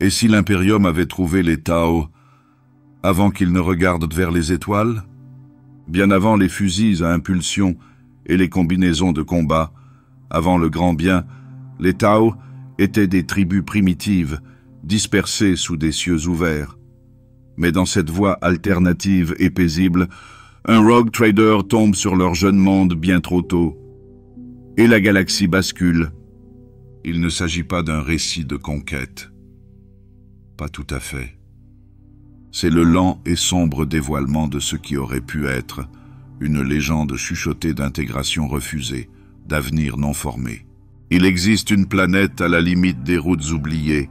Et si l'Imperium avait trouvé les Tao avant qu'ils ne regardent vers les étoiles? Bien avant les fusils à impulsion et les combinaisons de combat, avant le grand bien, les Tao étaient des tribus primitives, dispersées sous des cieux ouverts. Mais dans cette voie alternative et paisible, un rogue trader tombe sur leur jeune monde bien trop tôt. Et la galaxie bascule. Il ne s'agit pas d'un récit de conquête. Pas tout à fait. C'est le lent et sombre dévoilement de ce qui aurait pu être une légende chuchotée d'intégration refusée, d'avenir non formé. Il existe une planète à la limite des routes oubliées,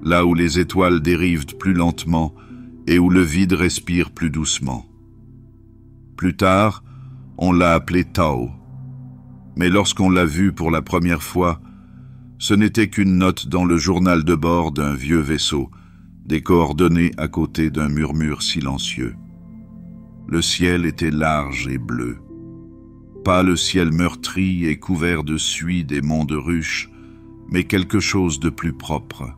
là où les étoiles dérivent plus lentement et où le vide respire plus doucement. Plus tard, on l'a appelé Tao. Mais lorsqu'on l'a vu pour la première fois, ce n'était qu'une note dans le journal de bord d'un vieux vaisseau, des coordonnées à côté d'un murmure silencieux. Le ciel était large et bleu. Pas le ciel meurtri et couvert de suie des monts de ruches, mais quelque chose de plus propre.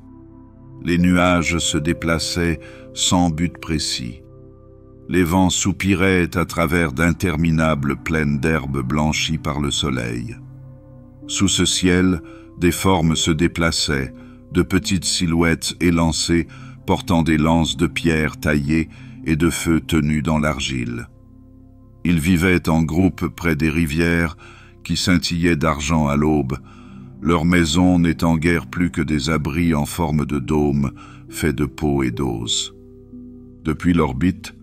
Les nuages se déplaçaient sans but précis. Les vents soupiraient à travers d'interminables plaines d'herbes blanchies par le soleil. Sous ce ciel, des formes se déplaçaient, de petites silhouettes élancées portant des lances de pierre taillées et de feux tenus dans l'argile. Ils vivaient en groupe près des rivières qui scintillaient d'argent à l'aube, leurs maisons n'étant guère plus que des abris en forme de dôme faits de peau et d'os. Depuis l'orbite,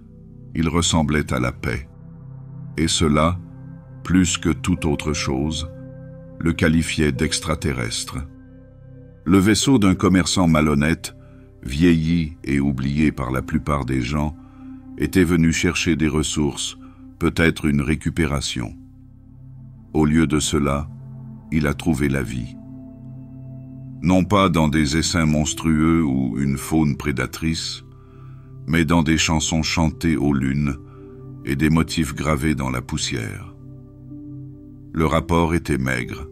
ils ressemblaient à la paix. Et cela, plus que toute autre chose, le qualifiait d'extraterrestre. Le vaisseau d'un commerçant malhonnête, vieilli et oublié par la plupart des gens, était venu chercher des ressources, peut-être une récupération. Au lieu de cela, il a trouvé la vie. Non pas dans des essaims monstrueux ou une faune prédatrice, mais dans des chansons chantées aux lunes et des motifs gravés dans la poussière. Le rapport était maigre.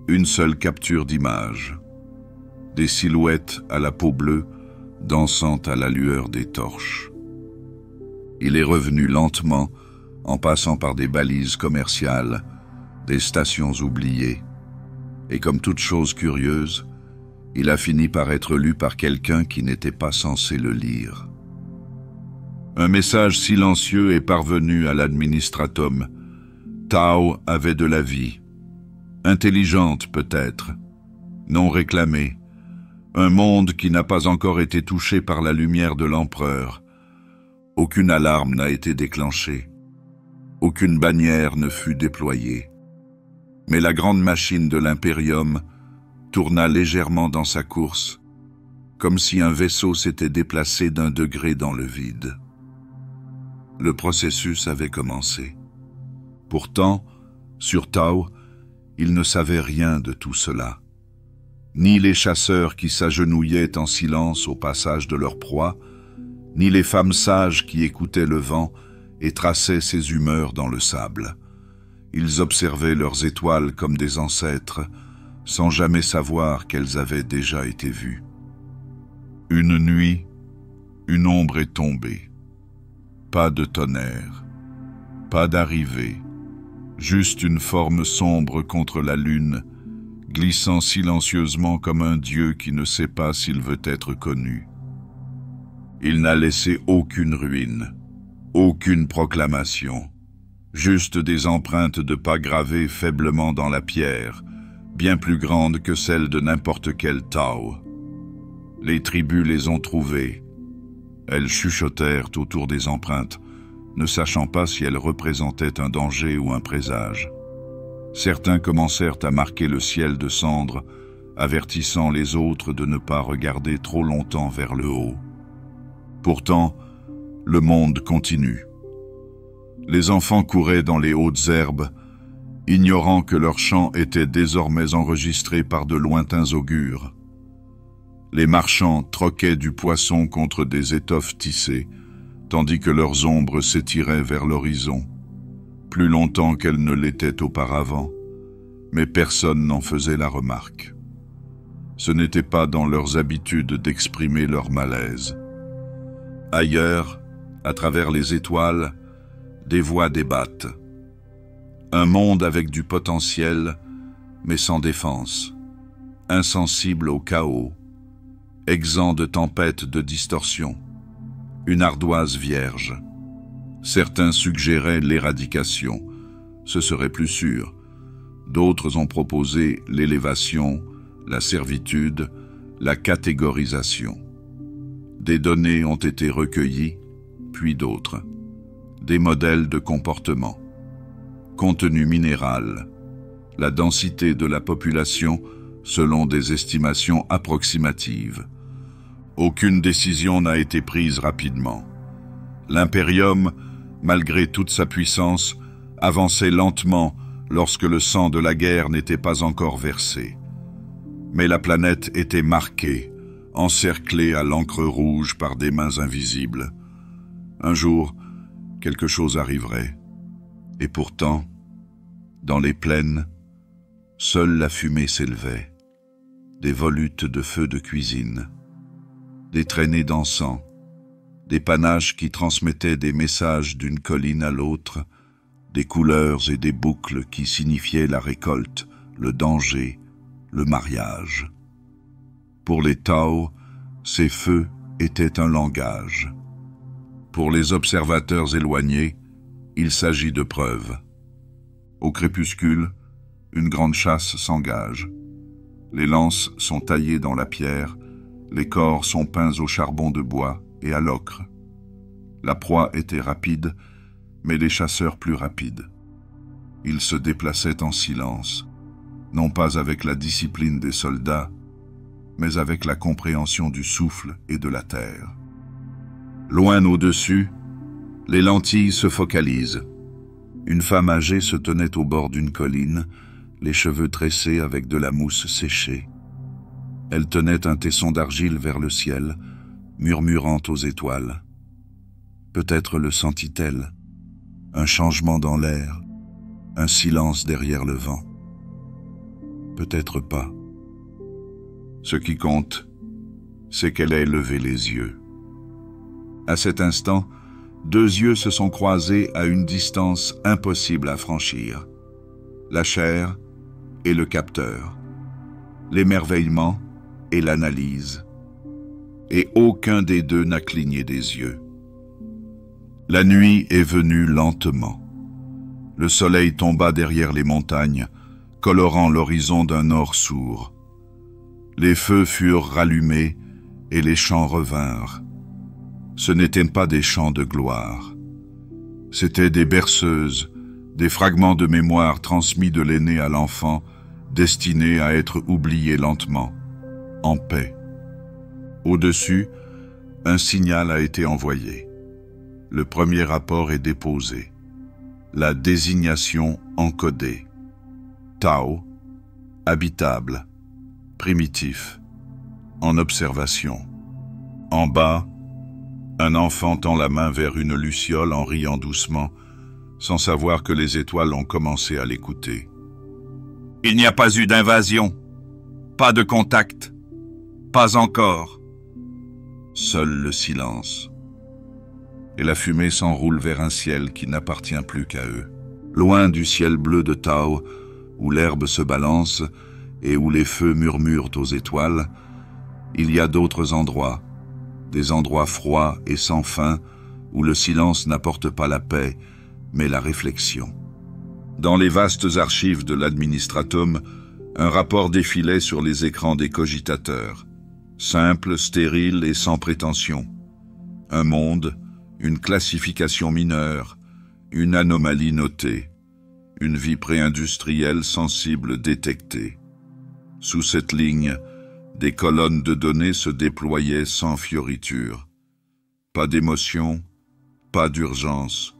Une seule capture d'image. Des silhouettes à la peau bleue dansant à la lueur des torches. Il est revenu lentement, en passant par des balises commerciales, des stations oubliées. Et comme toute chose curieuse, il a fini par être lu par quelqu'un qui n'était pas censé le lire. Un message silencieux est parvenu à l'administratum. Tao avait de la vie. Intelligente peut-être, non réclamée. Un monde qui n'a pas encore été touché par la lumière de l'empereur. Aucune alarme n'a été déclenchée. Aucune bannière ne fut déployée. Mais la grande machine de l'Imperium tourna légèrement dans sa course, comme si un vaisseau s'était déplacé d'un degré dans le vide. Le processus avait commencé. Pourtant, sur Tao, il ne savait rien de tout cela. Ni les chasseurs qui s'agenouillaient en silence au passage de leur proie, ni les femmes sages qui écoutaient le vent et traçaient ses humeurs dans le sable. Ils observaient leurs étoiles comme des ancêtres, sans jamais savoir qu'elles avaient déjà été vues. Une nuit, une ombre est tombée. Pas de tonnerre, pas d'arrivée, juste une forme sombre contre la lune, glissant silencieusement comme un dieu qui ne sait pas s'il veut être connu. Il n'a laissé aucune ruine, aucune proclamation, juste des empreintes de pas gravées faiblement dans la pierre, bien plus grandes que celles de n'importe quel Tao. Les tribus les ont trouvées. Elles chuchotèrent autour des empreintes, ne sachant pas si elles représentaient un danger ou un présage. Certains commencèrent à marquer le ciel de cendres, avertissant les autres de ne pas regarder trop longtemps vers le haut. Pourtant, le monde continue. Les enfants couraient dans les hautes herbes, ignorant que leurs chants étaient désormais enregistrés par de lointains augures. Les marchands troquaient du poisson contre des étoffes tissées, tandis que leurs ombres s'étiraient vers l'horizon, plus longtemps qu'elles ne l'étaient auparavant, mais personne n'en faisait la remarque. Ce n'était pas dans leurs habitudes d'exprimer leur malaise. Ailleurs, à travers les étoiles, des voix débattent. Un monde avec du potentiel, mais sans défense, insensible au chaos, exempt de tempêtes de distorsion, une ardoise vierge. Certains suggéraient l'éradication, ce serait plus sûr. D'autres ont proposé l'élévation, la servitude, la catégorisation. Des données ont été recueillies, puis d'autres. Des modèles de comportement. Contenu minéral. La densité de la population selon des estimations approximatives. Aucune décision n'a été prise rapidement. L'impérium, malgré toute sa puissance, avançait lentement lorsque le sang de la guerre n'était pas encore versé. Mais la planète était marquée, encerclée à l'encre rouge par des mains invisibles. Un jour, quelque chose arriverait. Et pourtant, dans les plaines, seule la fumée s'élevait. Des volutes de feux de cuisine, des traînées d'encens, des panaches qui transmettaient des messages d'une colline à l'autre, des couleurs et des boucles qui signifiaient la récolte, le danger, le mariage. Pour les Tao, ces feux étaient un langage. Pour les observateurs éloignés, il s'agit de preuves. Au crépuscule, une grande chasse s'engage. Les lances sont taillées dans la pierre, les corps sont peints au charbon de bois et à l'ocre. La proie était rapide, mais les chasseurs plus rapides. Ils se déplaçaient en silence, non pas avec la discipline des soldats, mais avec la compréhension du souffle et de la terre. Loin au-dessus, les lentilles se focalisent. Une femme âgée se tenait au bord d'une colline, les cheveux tressés avec de la mousse séchée. Elle tenait un tesson d'argile vers le ciel, murmurant aux étoiles. Peut-être le sentit-elle, un changement dans l'air, un silence derrière le vent. Peut-être pas. Ce qui compte, c'est qu'elle ait levé les yeux. À cet instant, deux yeux se sont croisés à une distance impossible à franchir. La chair et le capteur, l'émerveillement et l'analyse. Et aucun des deux n'a cligné des yeux. La nuit est venue lentement. Le soleil tomba derrière les montagnes, colorant l'horizon d'un or sourd. Les feux furent rallumés et les chants revinrent. Ce n'étaient pas des chants de gloire. C'étaient des berceuses, des fragments de mémoire transmis de l'aîné à l'enfant, destinés à être oubliés lentement, en paix. Au-dessus, un signal a été envoyé. Le premier rapport est déposé. La désignation encodée. Tao, habitable, primitif, en observation. En bas, un enfant tend la main vers une luciole en riant doucement, sans savoir que les étoiles ont commencé à l'écouter. Il n'y a pas eu d'invasion, pas de contact, pas encore. Seul le silence. Et la fumée s'enroule vers un ciel qui n'appartient plus qu'à eux. Loin du ciel bleu de Tao, où l'herbe se balance et où les feux murmurent aux étoiles, il y a d'autres endroits, des endroits froids et sans fin, où le silence n'apporte pas la paix, mais la réflexion. Dans les vastes archives de l'administratum, un rapport défilait sur les écrans des cogitateurs, simple, stérile et sans prétention. Un monde, une classification mineure, une anomalie notée, une vie pré-industrielle sensible détectée. Sous cette ligne, des colonnes de données se déployaient sans fioriture. Pas d'émotion, pas d'urgence,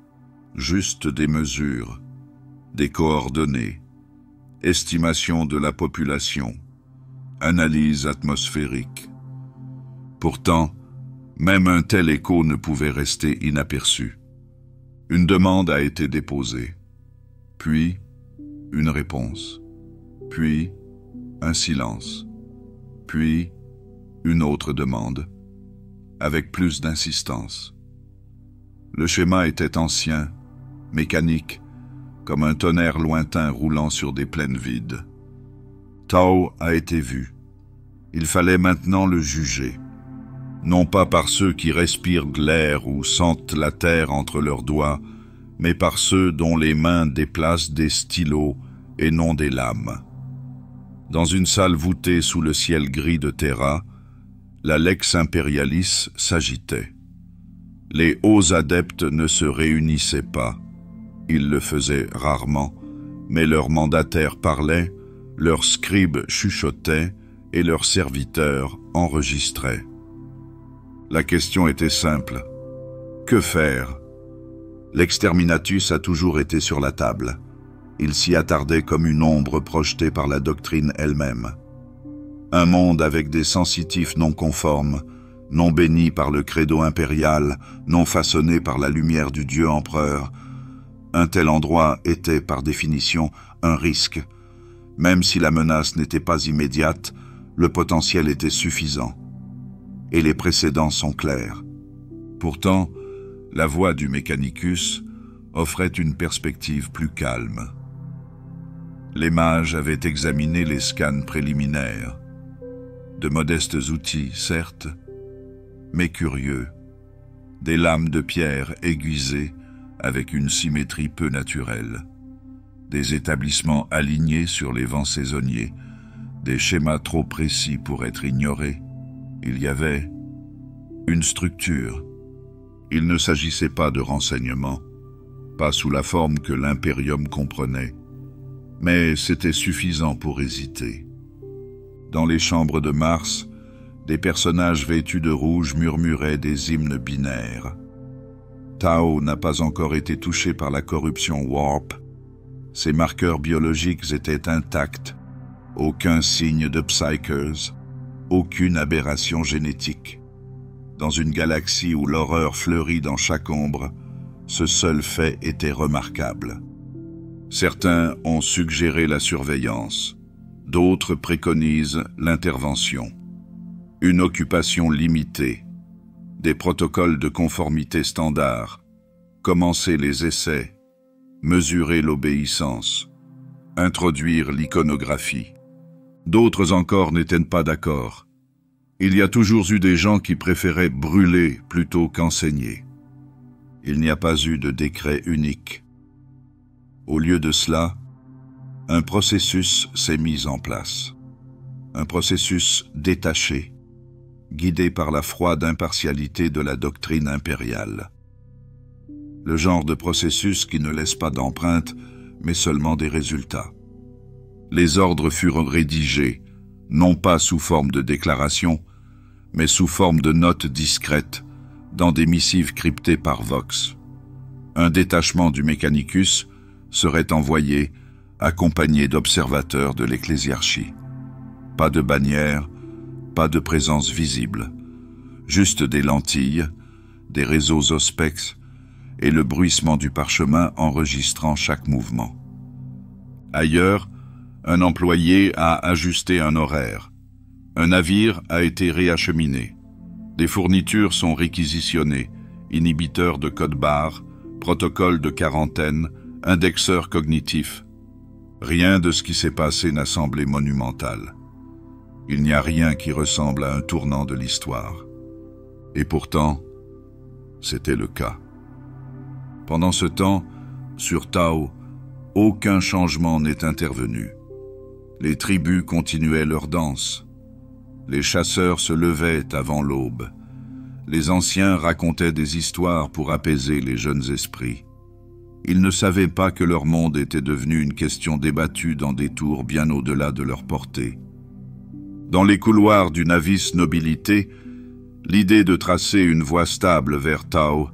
juste des mesures, des coordonnées, estimation de la population, analyse atmosphérique. Pourtant, même un tel écho ne pouvait rester inaperçu. Une demande a été déposée, puis une réponse, puis un silence, Puis, une autre demande, avec plus d'insistance. Le schéma était ancien, mécanique, comme un tonnerre lointain roulant sur des plaines vides. Tau a été vu. Il fallait maintenant le juger. Non pas par ceux qui respirent de l'air ou sentent la terre entre leurs doigts, mais par ceux dont les mains déplacent des stylos et non des lames. Dans une salle voûtée sous le ciel gris de Terra, la Lex Imperialis s'agitait. Les hauts adeptes ne se réunissaient pas. Ils le faisaient rarement, mais leurs mandataires parlaient, leurs scribes chuchotaient et leurs serviteurs enregistraient. La question était simple. Que faire? L'exterminatus a toujours été sur la table. Il s'y attardait comme une ombre projetée par la doctrine elle-même. Un monde avec des sensitifs non conformes, non bénis par le credo impérial, non façonnés par la lumière du Dieu empereur. Un tel endroit était, par définition, un risque. Même si la menace n'était pas immédiate, le potentiel était suffisant. Et les précédents sont clairs. Pourtant, la voix du Mechanicus offrait une perspective plus calme. Les mages avaient examiné les scans préliminaires. De modestes outils, certes, mais curieux. Des lames de pierre aiguisées avec une symétrie peu naturelle. Des établissements alignés sur les vents saisonniers. Des schémas trop précis pour être ignorés. Il y avait une structure. Il ne s'agissait pas de renseignements, pas sous la forme que l'Imperium comprenait, mais c'était suffisant pour hésiter. Dans les chambres de Mars, des personnages vêtus de rouge murmuraient des hymnes binaires. Tau n'a pas encore été touché par la corruption Warp. Ses marqueurs biologiques étaient intacts. Aucun signe de Psykers, aucune aberration génétique. Dans une galaxie où l'horreur fleurit dans chaque ombre, ce seul fait était remarquable. Certains ont suggéré la surveillance, d'autres préconisent l'intervention. Une occupation limitée, des protocoles de conformité standards, commencer les essais, mesurer l'obéissance, introduire l'iconographie. D'autres encore n'étaient pas d'accord. Il y a toujours eu des gens qui préféraient brûler plutôt qu'enseigner. Il n'y a pas eu de décret unique. Au lieu de cela, un processus s'est mis en place. Un processus détaché, guidé par la froide impartialité de la doctrine impériale. Le genre de processus qui ne laisse pas d'empreinte, mais seulement des résultats. Les ordres furent rédigés, non pas sous forme de déclaration, mais sous forme de notes discrètes, dans des missives cryptées par Vox. Un détachement du Mechanicus serait envoyé, accompagné d'observateurs de l'ecclésiarchie. Pas de bannière, pas de présence visible, juste des lentilles, des réseaux ospex et le bruissement du parchemin enregistrant chaque mouvement. Ailleurs, un employé a ajusté un horaire. Un navire a été réacheminé. Des fournitures sont réquisitionnées, inhibiteurs de code-barre, protocole de quarantaine, indexeur cognitif. Rien de ce qui s'est passé n'a semblé monumental. Il n'y a rien qui ressemble à un tournant de l'histoire. Et pourtant, c'était le cas. Pendant ce temps, sur Tau, aucun changement n'est intervenu. Les tribus continuaient leur danse. Les chasseurs se levaient avant l'aube. Les anciens racontaient des histoires pour apaiser les jeunes esprits. Ils ne savaient pas que leur monde était devenu une question débattue dans des tours bien au-delà de leur portée. Dans les couloirs du Navis Nobilité, l'idée de tracer une voie stable vers Tau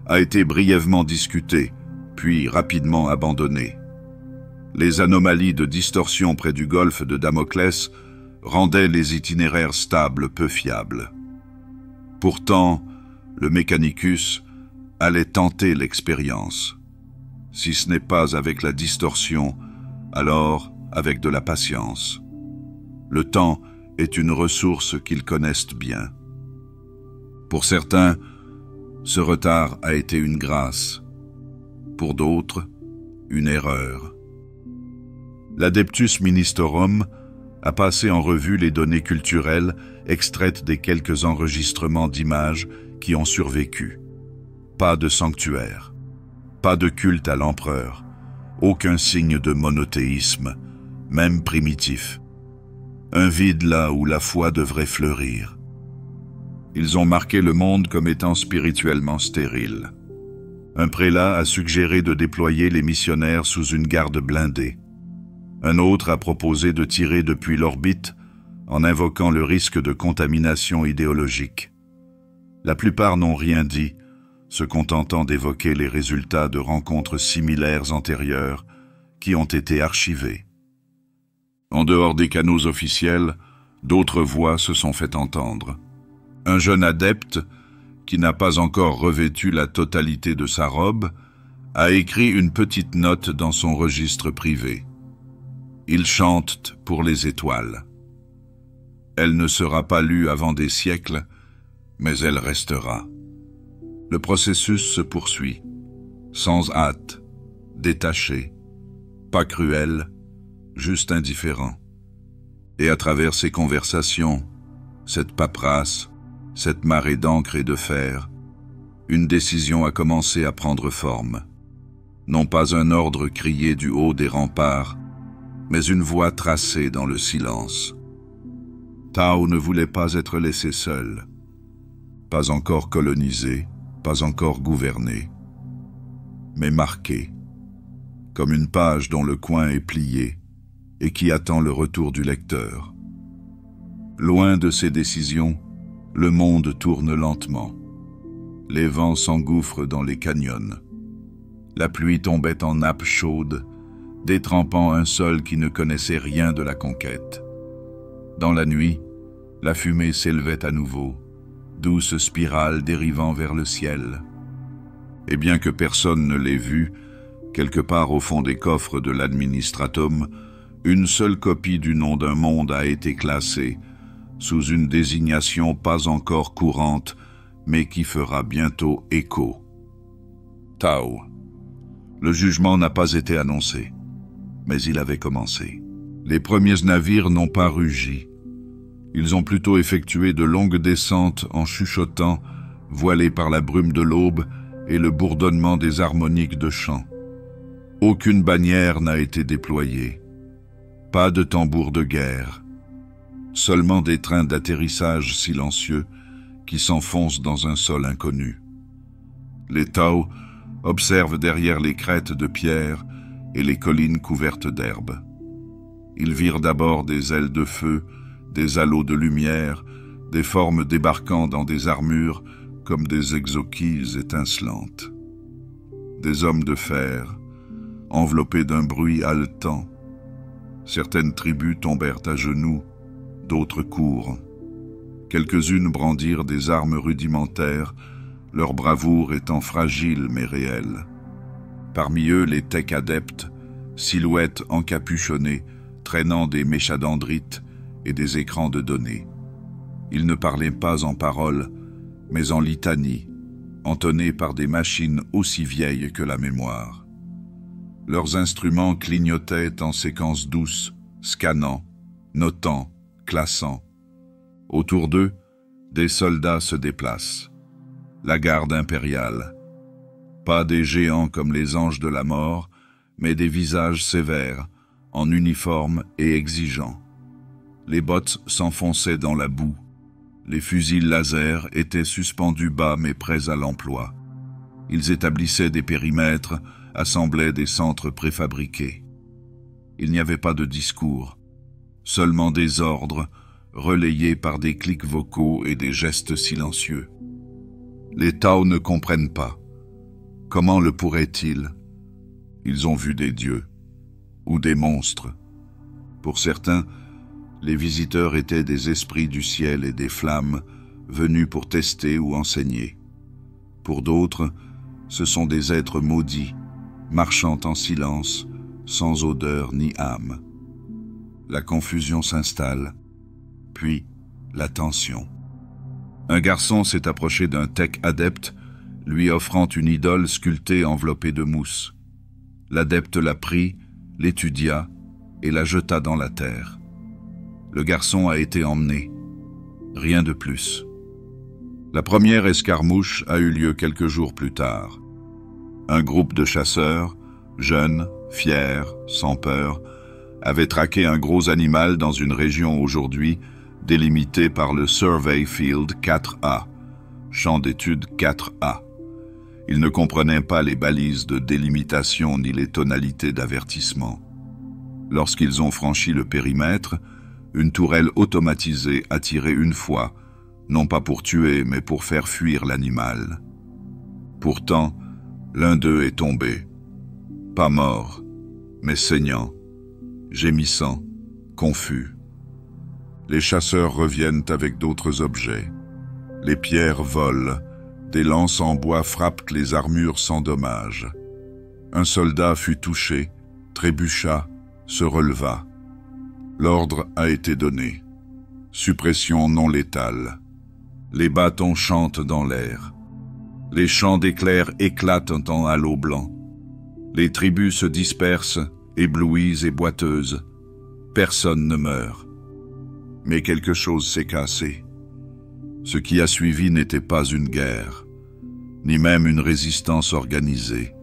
a été brièvement discutée, puis rapidement abandonnée. Les anomalies de distorsion près du golfe de Damoclès rendaient les itinéraires stables peu fiables. Pourtant, le Mechanicus allait tenter l'expérience. Si ce n'est pas avec la distorsion, alors avec de la patience. Le temps est une ressource qu'ils connaissent bien. Pour certains, ce retard a été une grâce. Pour d'autres, une erreur. L'Adeptus Ministorum a passé en revue les données culturelles extraites des quelques enregistrements d'images qui ont survécu. Pas de sanctuaire, pas de culte à l'empereur, aucun signe de monothéisme, même primitif. Un vide là où la foi devrait fleurir. Ils ont marqué le monde comme étant spirituellement stérile. Un prélat a suggéré de déployer les missionnaires sous une garde blindée. Un autre a proposé de tirer depuis l'orbite en invoquant le risque de contamination idéologique. La plupart n'ont rien dit, se contentant d'évoquer les résultats de rencontres similaires antérieures qui ont été archivées. En dehors des canaux officiels, d'autres voix se sont fait entendre. Un jeune adepte, qui n'a pas encore revêtu la totalité de sa robe, a écrit une petite note dans son registre privé. Il chante pour les étoiles. Elle ne sera pas lue avant des siècles, mais elle restera. Le processus se poursuit, sans hâte, détaché, pas cruel, juste indifférent. Et à travers ces conversations, cette paperasse, cette marée d'encre et de fer, une décision a commencé à prendre forme. Non pas un ordre crié du haut des remparts, mais une voie tracée dans le silence. Tao ne voulait pas être laissé seul, pas encore colonisé, pas encore gouverné, mais marqué, comme une page dont le coin est plié et qui attend le retour du lecteur. Loin de ses décisions, le monde tourne lentement. Les vents s'engouffrent dans les canyons. La pluie tombait en nappes chaudes, détrempant un sol qui ne connaissait rien de la conquête. Dans la nuit, la fumée s'élevait à nouveau, douce spirale dérivant vers le ciel. Et bien que personne ne l'ait vue, quelque part au fond des coffres de l'administratum, une seule copie du nom d'un monde a été classée, sous une désignation pas encore courante, mais qui fera bientôt écho. Tao. Le jugement n'a pas été annoncé, mais il avait commencé. Les premiers navires n'ont pas rugi. Ils ont plutôt effectué de longues descentes en chuchotant, voilés par la brume de l'aube et le bourdonnement des harmoniques de chant. Aucune bannière n'a été déployée. Pas de tambour de guerre. Seulement des trains d'atterrissage silencieux qui s'enfoncent dans un sol inconnu. Les Tao observent derrière les crêtes de pierre et les collines couvertes d'herbe. Ils virent d'abord des ailes de feu, des halos de lumière, des formes débarquant dans des armures comme des exoquilles étincelantes. Des hommes de fer, enveloppés d'un bruit haletant. Certaines tribus tombèrent à genoux, d'autres courent. Quelques-unes brandirent des armes rudimentaires, leur bravoure étant fragile mais réelle. Parmi eux, les Tech adeptes, silhouettes encapuchonnées, traînant des méchadendrites et des écrans de données. Ils ne parlaient pas en paroles, mais en litanie, entonnés par des machines aussi vieilles que la mémoire. Leurs instruments clignotaient en séquences douces, scannant, notant, classant. Autour d'eux, des soldats se déplacent. La garde impériale. Pas des géants comme les anges de la mort, mais des visages sévères, en uniforme et exigeants. Les bottes s'enfonçaient dans la boue. Les fusils laser étaient suspendus bas mais prêts à l'emploi. Ils établissaient des périmètres, assemblaient des centres préfabriqués. Il n'y avait pas de discours, seulement des ordres, relayés par des clics vocaux et des gestes silencieux. Les Tao ne comprennent pas. Comment le pourraient-ils? Ils ont vu des dieux, ou des monstres. Pour certains, les visiteurs étaient des esprits du ciel et des flammes, venus pour tester ou enseigner. Pour d'autres, ce sont des êtres maudits, marchant en silence, sans odeur ni âme. La confusion s'installe. puis la tension. Un garçon s'est approché d'un tech adepte, lui offrant une idole sculptée enveloppée de mousse. L'adepte la prit, l'étudia et la jeta dans la terre. Le garçon a été emmené. Rien de plus. La première escarmouche a eu lieu quelques jours plus tard. Un groupe de chasseurs, jeunes, fiers, sans peur, avait traqué un gros animal dans une région aujourd'hui délimitée par le Survey Field 4A, champ d'études 4A. Ils ne comprenaient pas les balises de délimitation ni les tonalités d'avertissement. Lorsqu'ils ont franchi le périmètre, une tourelle automatisée a tiré une fois, non pas pour tuer, mais pour faire fuir l'animal. Pourtant, l'un d'eux est tombé. Pas mort, mais saignant, gémissant, confus. Les chasseurs reviennent avec d'autres objets. Les pierres volent, des lances en bois frappent les armures sans dommage. Un soldat fut touché, trébucha, se releva. L'ordre a été donné. Suppression non létale. Les bâtons chantent dans l'air. Les champs d'éclairs éclatent en halo blanc. Les tribus se dispersent, éblouies et boiteuses. Personne ne meurt. Mais quelque chose s'est cassé. Ce qui a suivi n'était pas une guerre, ni même une résistance organisée.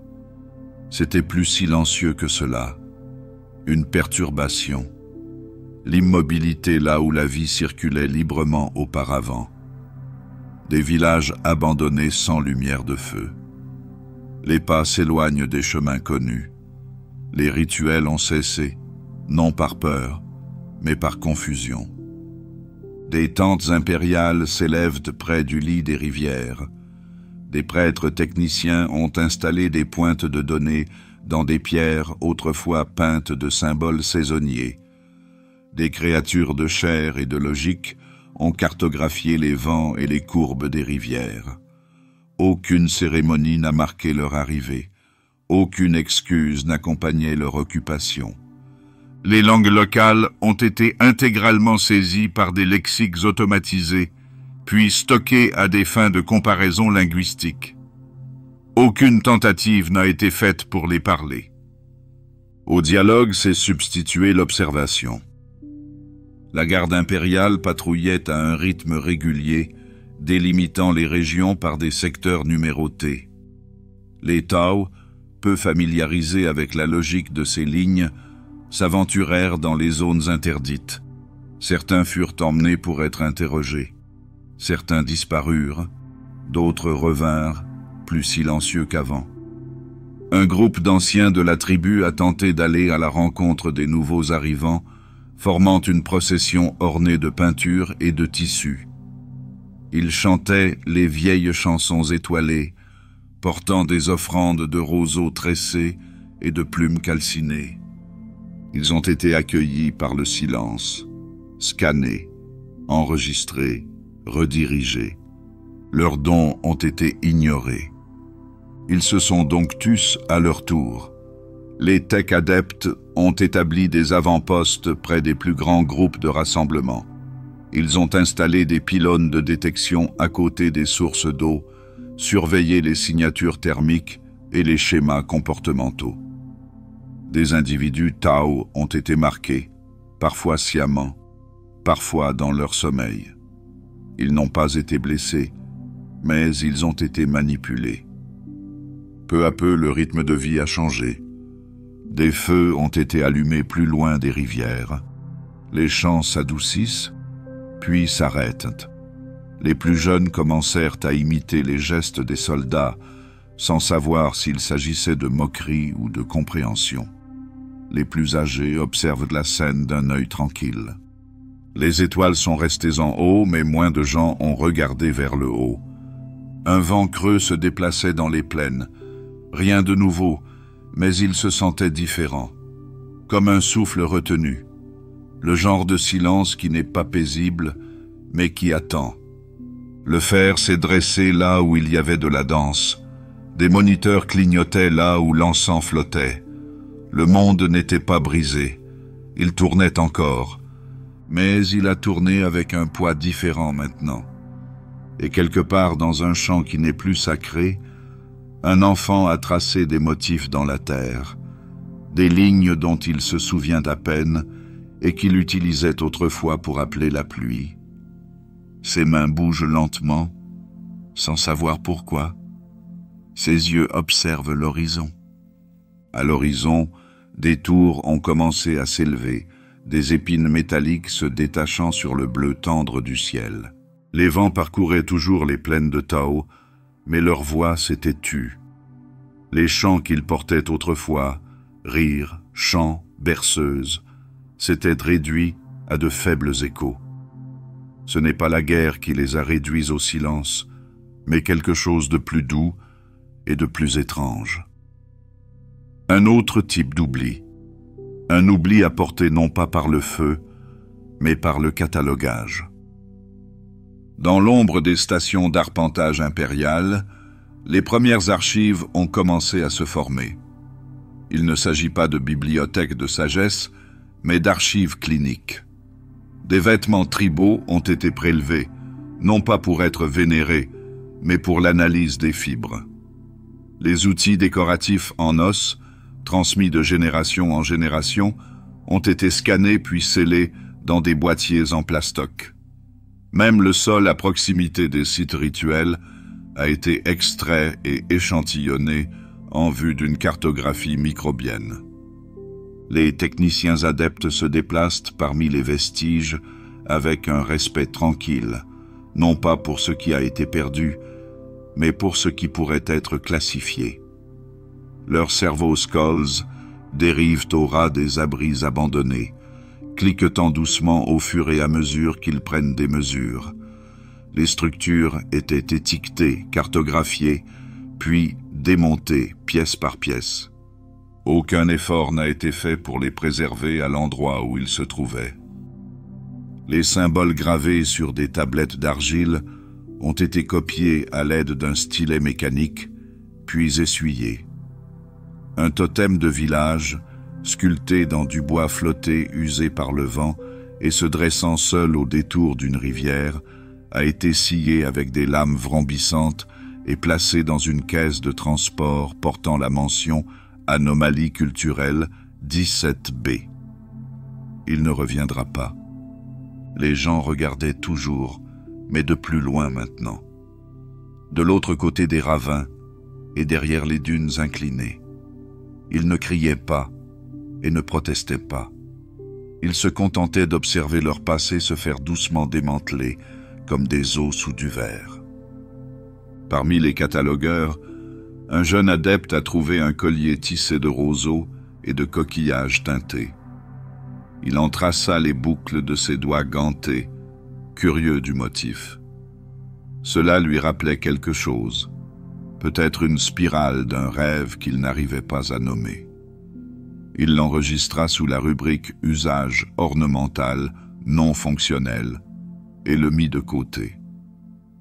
C'était plus silencieux que cela. Une perturbation. L'immobilité là où la vie circulait librement auparavant. Des villages abandonnés sans lumière de feu. Les pas s'éloignent des chemins connus. Les rituels ont cessé, non par peur, mais par confusion. Des tentes impériales s'élèvent près du lit des rivières. Des prêtres techniciens ont installé des pointes de données dans des pierres autrefois peintes de symboles saisonniers. Des créatures de chair et de logique ont cartographié les vents et les courbes des rivières. Aucune cérémonie n'a marqué leur arrivée. Aucune excuse n'accompagnait leur occupation. Les langues locales ont été intégralement saisies par des lexiques automatisés, puis stockées à des fins de comparaison linguistique. Aucune tentative n'a été faite pour les parler. Au dialogue s'est substituée l'observation. La garde impériale patrouillait à un rythme régulier, délimitant les régions par des secteurs numérotés. Les Tau, peu familiarisés avec la logique de ces lignes, s'aventurèrent dans les zones interdites. Certains furent emmenés pour être interrogés. Certains disparurent, d'autres revinrent, plus silencieux qu'avant. Un groupe d'anciens de la tribu a tenté d'aller à la rencontre des nouveaux arrivants, formant une procession ornée de peintures et de tissus. Ils chantaient les vieilles chansons étoilées, portant des offrandes de roseaux tressés et de plumes calcinées. Ils ont été accueillis par le silence, scannés, enregistrés, redirigés. Leurs dons ont été ignorés. Ils se sont donc tous à leur tour. Les tech adeptes ont établi des avant-postes près des plus grands groupes de rassemblement. Ils ont installé des pylônes de détection à côté des sources d'eau, surveillé les signatures thermiques et les schémas comportementaux. Des individus Tau ont été marqués, parfois sciemment, parfois dans leur sommeil. Ils n'ont pas été blessés, mais ils ont été manipulés. Peu à peu, le rythme de vie a changé. Des feux ont été allumés plus loin des rivières. Les chants s'adoucissent, puis s'arrêtent. Les plus jeunes commencèrent à imiter les gestes des soldats, sans savoir s'il s'agissait de moquerie ou de compréhension. Les plus âgés observent la scène d'un œil tranquille. Les étoiles sont restées en haut, mais moins de gens ont regardé vers le haut. Un vent creux se déplaçait dans les plaines. Rien de nouveau, mais il se sentait différent, comme un souffle retenu. Le genre de silence qui n'est pas paisible, mais qui attend. Le fer s'est dressé là où il y avait de la danse. Des moniteurs clignotaient là où l'encens flottait. Le monde n'était pas brisé. Il tournait encore. Mais il a tourné avec un poids différent maintenant. Et quelque part dans un champ qui n'est plus sacré, un enfant a tracé des motifs dans la terre, des lignes dont il se souvient à peine et qu'il utilisait autrefois pour appeler la pluie. Ses mains bougent lentement, sans savoir pourquoi. Ses yeux observent l'horizon. À l'horizon, des tours ont commencé à s'élever, des épines métalliques se détachant sur le bleu tendre du ciel. Les vents parcouraient toujours les plaines de Tao, mais leur voix s'était tue. Les chants qu'ils portaient autrefois, rires, chants, berceuses, s'étaient réduits à de faibles échos. Ce n'est pas la guerre qui les a réduits au silence, mais quelque chose de plus doux et de plus étrange. Un autre type d'oubli. Un oubli apporté non pas par le feu, mais par le catalogage. Dans l'ombre des stations d'arpentage impériales, les premières archives ont commencé à se former. Il ne s'agit pas de bibliothèques de sagesse, mais d'archives cliniques. Des vêtements tribaux ont été prélevés, non pas pour être vénérés, mais pour l'analyse des fibres. Les outils décoratifs en os, transmis de génération en génération, ont été scannés puis scellés dans des boîtiers en plastoc. Même le sol à proximité des sites rituels a été extrait et échantillonné en vue d'une cartographie microbienne. Les techniciens adeptes se déplacent parmi les vestiges avec un respect tranquille, non pas pour ce qui a été perdu, mais pour ce qui pourrait être classifié. Leurs cerveaux skulls dérivent au ras des abris abandonnés, cliquetant doucement au fur et à mesure qu'ils prennent des mesures. Les structures étaient étiquetées, cartographiées, puis démontées pièce par pièce. Aucun effort n'a été fait pour les préserver à l'endroit où ils se trouvaient. Les symboles gravés sur des tablettes d'argile ont été copiés à l'aide d'un stylet mécanique, puis essuyés. Un totem de village, sculpté dans du bois flotté usé par le vent et se dressant seul au détour d'une rivière, a été scié avec des lames vrombissantes et placé dans une caisse de transport portant la mention « Anomalie culturelle 17B ». Il ne reviendra pas. Les gens regardaient toujours, mais de plus loin maintenant. De l'autre côté des ravins et derrière les dunes inclinées. Ils ne criaient pas et ne protestaient pas. Ils se contentaient d'observer leur passé se faire doucement démanteler, comme des os sous du verre. Parmi les catalogueurs, un jeune adepte a trouvé un collier tissé de roseaux et de coquillages teintés. Il en traça les boucles de ses doigts gantés, curieux du motif. Cela lui rappelait quelque chose, peut-être une spirale d'un rêve qu'il n'arrivait pas à nommer. Il l'enregistra sous la rubrique « Usage ornemental non fonctionnel » et le mit de côté.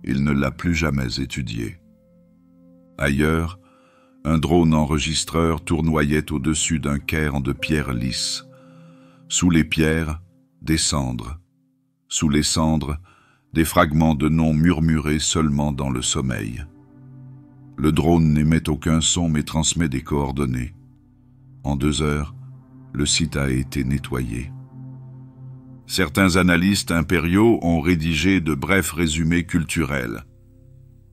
Il ne l'a plus jamais étudié. Ailleurs, un drone enregistreur tournoyait au-dessus d'un cairn de pierres lisses. Sous les pierres, des cendres. Sous les cendres, des fragments de noms murmurés seulement dans le sommeil. Le drone n'émet aucun son mais transmet des coordonnées. En 2 heures, le site a été nettoyé. Certains analystes impériaux ont rédigé de brefs résumés culturels.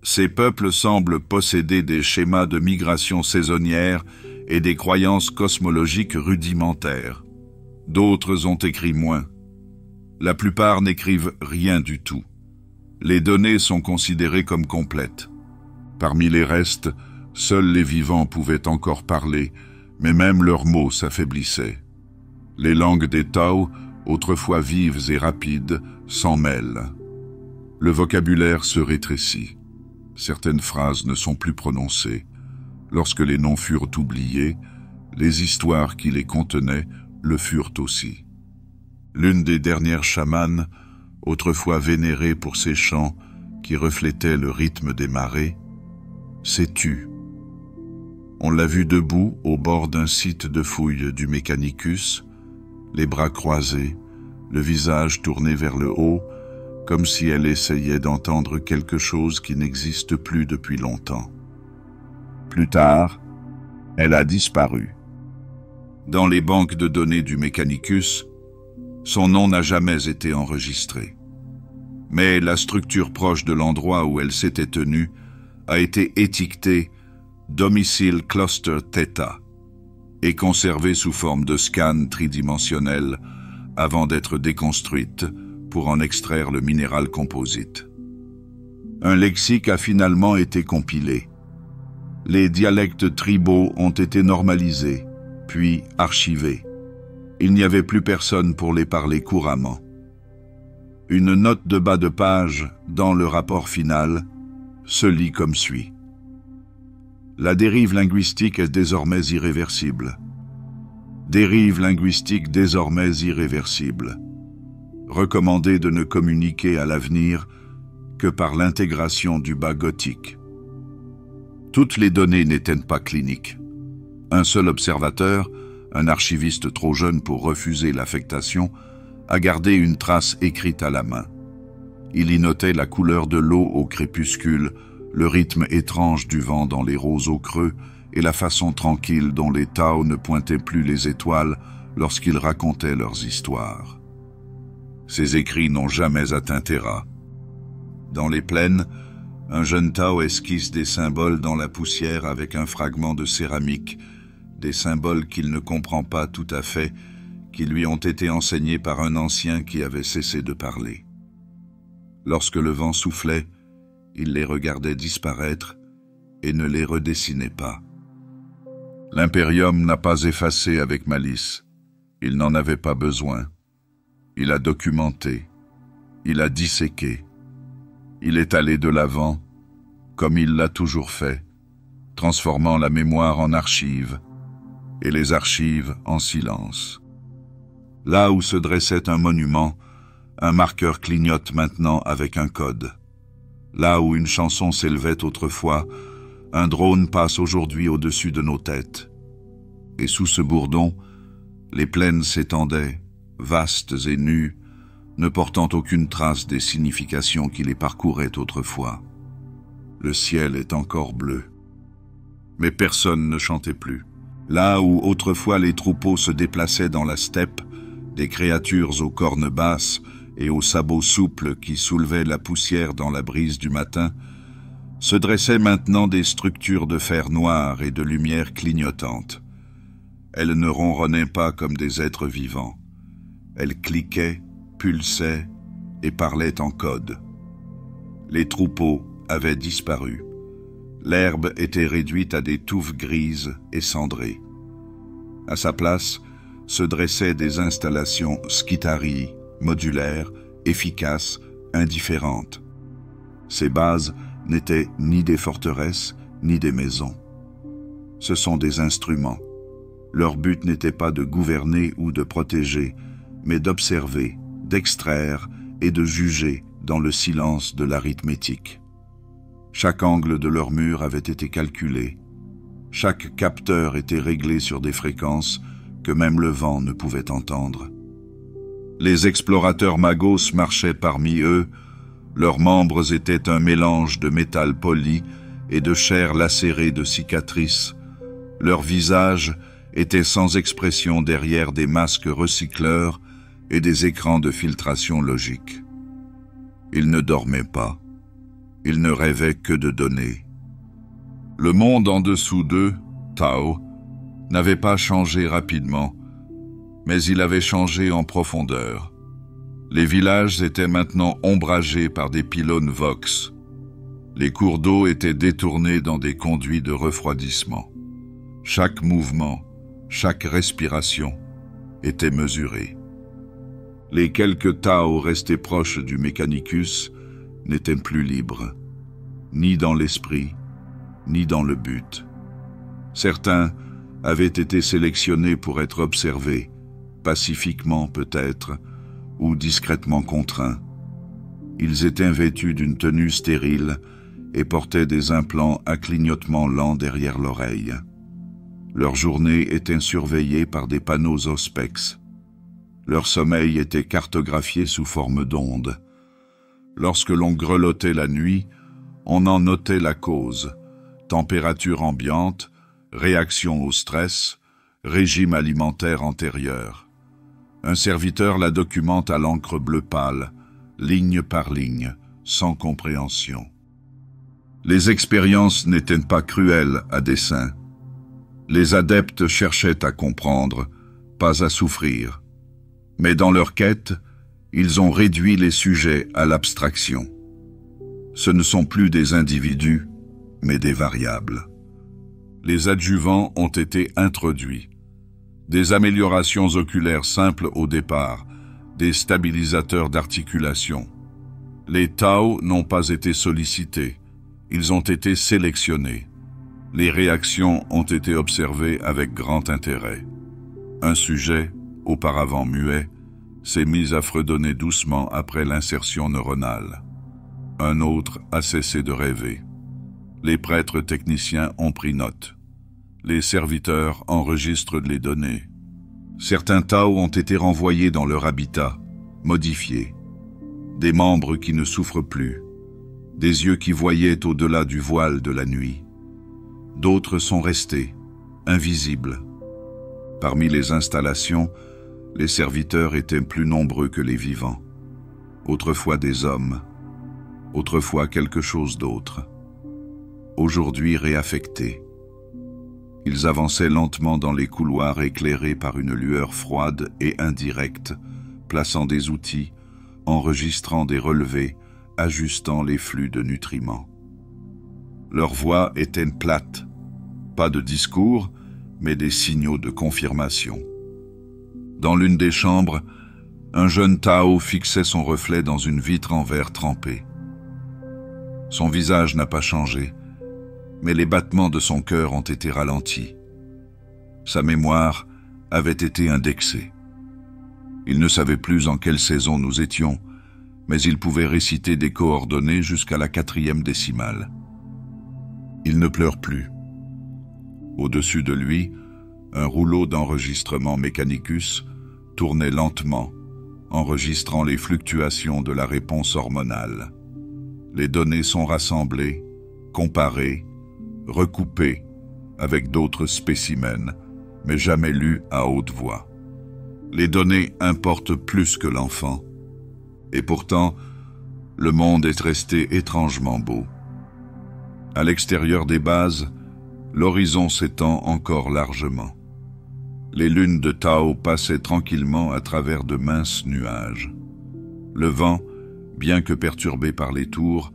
Ces peuples semblent posséder des schémas de migration saisonnière et des croyances cosmologiques rudimentaires. D'autres ont écrit moins. La plupart n'écrivent rien du tout. Les données sont considérées comme complètes. Parmi les restes, seuls les vivants pouvaient encore parler, mais même leurs mots s'affaiblissaient. Les langues des Tao, autrefois vives et rapides, s'en mêlent. Le vocabulaire se rétrécit. Certaines phrases ne sont plus prononcées. Lorsque les noms furent oubliés, les histoires qui les contenaient le furent aussi. L'une des dernières chamanes, autrefois vénérée pour ses chants qui reflétaient le rythme des marées, s'est tue. On l'a vue debout au bord d'un site de fouille du Mechanicus, les bras croisés, le visage tourné vers le haut, comme si elle essayait d'entendre quelque chose qui n'existe plus depuis longtemps. Plus tard, elle a disparu. Dans les banques de données du Mechanicus, son nom n'a jamais été enregistré. Mais la structure proche de l'endroit où elle s'était tenue a été étiquetée Domicile Cluster Theta et conservée sous forme de scan tridimensionnel avant d'être déconstruite pour en extraire le minéral composite. Un lexique a finalement été compilé. Les dialectes tribaux ont été normalisés, puis archivés. Il n'y avait plus personne pour les parler couramment. Une note de bas de page, dans le rapport final, se lit comme suit. La dérive linguistique est désormais irréversible. Dérive linguistique désormais irréversible. Recommandé de ne communiquer à l'avenir que par l'intégration du bas gothique. Toutes les données n'étaient pas cliniques. Un seul observateur, un archiviste trop jeune pour refuser l'affectation, a gardé une trace écrite à la main. Il y notait la couleur de l'eau au crépuscule, le rythme étrange du vent dans les roseaux creux et la façon tranquille dont les Tao ne pointaient plus les étoiles lorsqu'ils racontaient leurs histoires. Ces écrits n'ont jamais atteint Terra. Dans les plaines, un jeune Tao esquisse des symboles dans la poussière avec un fragment de céramique, des symboles qu'il ne comprend pas tout à fait, qui lui ont été enseignés par un ancien qui avait cessé de parler. Lorsque le vent soufflait, il les regardait disparaître et ne les redessinait pas. L'Imperium n'a pas effacé avec malice. Il n'en avait pas besoin. Il a documenté. Il a disséqué. Il est allé de l'avant, comme il l'a toujours fait, transformant la mémoire en archives et les archives en silence. Là où se dressait un monument, un marqueur clignote maintenant avec un code. Là où une chanson s'élevait autrefois, un drone passe aujourd'hui au-dessus de nos têtes. Et sous ce bourdon, les plaines s'étendaient, vastes et nues, ne portant aucune trace des significations qui les parcouraient autrefois. Le ciel est encore bleu. Mais personne ne chantait plus. Là où autrefois les troupeaux se déplaçaient dans la steppe, des créatures aux cornes basses et aux sabots souples qui soulevaient la poussière dans la brise du matin, se dressaient maintenant des structures de fer noir et de lumière clignotante. Elles ne ronronnaient pas comme des êtres vivants. Elles cliquaient, pulsaient et parlaient en code. Les troupeaux avaient disparu. L'herbe était réduite à des touffes grises et cendrées. À sa place, se dressaient des installations skitarii, modulaires, efficaces, indifférentes. Ces bases n'étaient ni des forteresses, ni des maisons. Ce sont des instruments. Leur but n'était pas de gouverner ou de protéger, mais d'observer, d'extraire et de juger dans le silence de l'arithmétique. Chaque angle de leur mur avait été calculé. Chaque capteur était réglé sur des fréquences que même le vent ne pouvait entendre. Les explorateurs magos marchaient parmi eux, leurs membres étaient un mélange de métal poli et de chair lacérée de cicatrices. Leurs visages étaient sans expression derrière des masques recycleurs et des écrans de filtration logique. Ils ne dormaient pas. Ils ne rêvaient que de données. Le monde en dessous d'eux, Tao, n'avait pas changé rapidement, mais il avait changé en profondeur. Les villages étaient maintenant ombragés par des pylônes Vox. Les cours d'eau étaient détournés dans des conduits de refroidissement. Chaque mouvement, chaque respiration était mesuré. Les quelques Tao restés proches du Mechanicus n'étaient plus libres, ni dans l'esprit, ni dans le but. Certains avaient été sélectionnés pour être observés, pacifiquement peut-être, ou discrètement contraints. Ils étaient vêtus d'une tenue stérile et portaient des implants à clignotement lent derrière l'oreille. Leur journée était surveillée par des panneaux auspex. Leur sommeil était cartographié sous forme d'ondes. Lorsque l'on grelottait la nuit, on en notait la cause: température ambiante, réaction au stress, régime alimentaire antérieur. Un serviteur la documente à l'encre bleu pâle, ligne par ligne, sans compréhension. Les expériences n'étaient pas cruelles à dessein. Les adeptes cherchaient à comprendre, pas à souffrir. Mais dans leur quête, ils ont réduit les sujets à l'abstraction. Ce ne sont plus des individus, mais des variables. Les adjuvants ont été introduits. Des améliorations oculaires simples au départ, des stabilisateurs d'articulation. Les Tao n'ont pas été sollicités, ils ont été sélectionnés. Les réactions ont été observées avec grand intérêt. Un sujet, auparavant muet, s'est mis à fredonner doucement après l'insertion neuronale. Un autre a cessé de rêver. Les prêtres techniciens ont pris note. Les serviteurs enregistrent les données. Certains Tao ont été renvoyés dans leur habitat, modifiés. Des membres qui ne souffrent plus. Des yeux qui voyaient au-delà du voile de la nuit. D'autres sont restés, invisibles. Parmi les installations, les serviteurs étaient plus nombreux que les vivants. Autrefois des hommes, autrefois quelque chose d'autre. Aujourd'hui réaffectés. Ils avançaient lentement dans les couloirs éclairés par une lueur froide et indirecte, plaçant des outils, enregistrant des relevés, ajustant les flux de nutriments. Leur voix était plate, pas de discours, mais des signaux de confirmation. Dans l'une des chambres, un jeune Tao fixait son reflet dans une vitre en verre trempé. Son visage n'a pas changé, mais les battements de son cœur ont été ralentis. Sa mémoire avait été indexée. Il ne savait plus en quelle saison nous étions, mais il pouvait réciter des coordonnées jusqu'à la 4e décimale. Il ne pleure plus. Au-dessus de lui, un rouleau d'enregistrement Mechanicus tournait lentement, enregistrant les fluctuations de la réponse hormonale. Les données sont rassemblées, comparées, recoupées avec d'autres spécimens, mais jamais lues à haute voix. Les données importent plus que l'enfant. Et pourtant, le monde est resté étrangement beau. À l'extérieur des bases, l'horizon s'étend encore largement. Les lunes de Tao passaient tranquillement à travers de minces nuages. Le vent, bien que perturbé par les tours,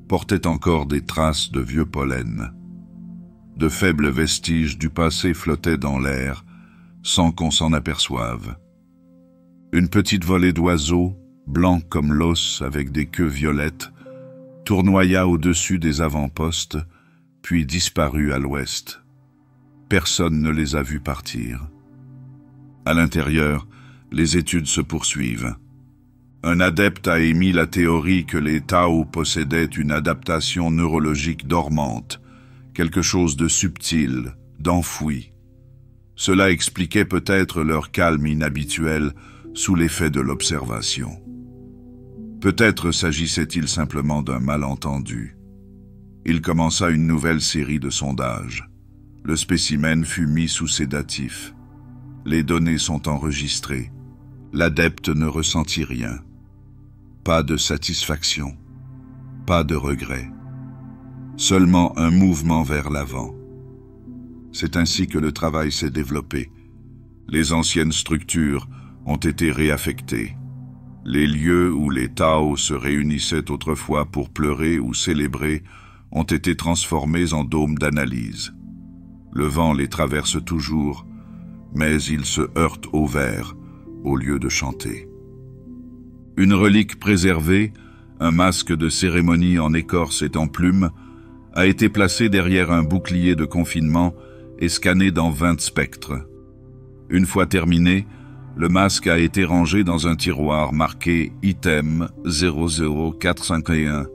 portait encore des traces de vieux pollen. De faibles vestiges du passé flottaient dans l'air, sans qu'on s'en aperçoive. Une petite volée d'oiseaux, blancs comme l'os avec des queues violettes, tournoya au-dessus des avant-postes, puis disparut à l'ouest. Personne ne les a vus partir. À l'intérieur, les études se poursuivent. Un adepte a émis la théorie que les Tao possédaient une adaptation neurologique dormante, quelque chose de subtil, d'enfoui. Cela expliquait peut-être leur calme inhabituel sous l'effet de l'observation. Peut-être s'agissait-il simplement d'un malentendu. Il commença une nouvelle série de sondages. Le spécimen fut mis sous sédatif. Les données sont enregistrées. L'adepte ne ressentit rien. Pas de satisfaction, pas de regret. Seulement un mouvement vers l'avant. C'est ainsi que le travail s'est développé. Les anciennes structures ont été réaffectées. Les lieux où les Tao se réunissaient autrefois pour pleurer ou célébrer ont été transformés en dômes d'analyse. Le vent les traverse toujours, mais ils se heurtent au verre au lieu de chanter. Une relique préservée, un masque de cérémonie en écorce et en plume, a été placé derrière un bouclier de confinement et scanné dans 20 spectres. Une fois terminé, le masque a été rangé dans un tiroir marqué « Item 00451 »,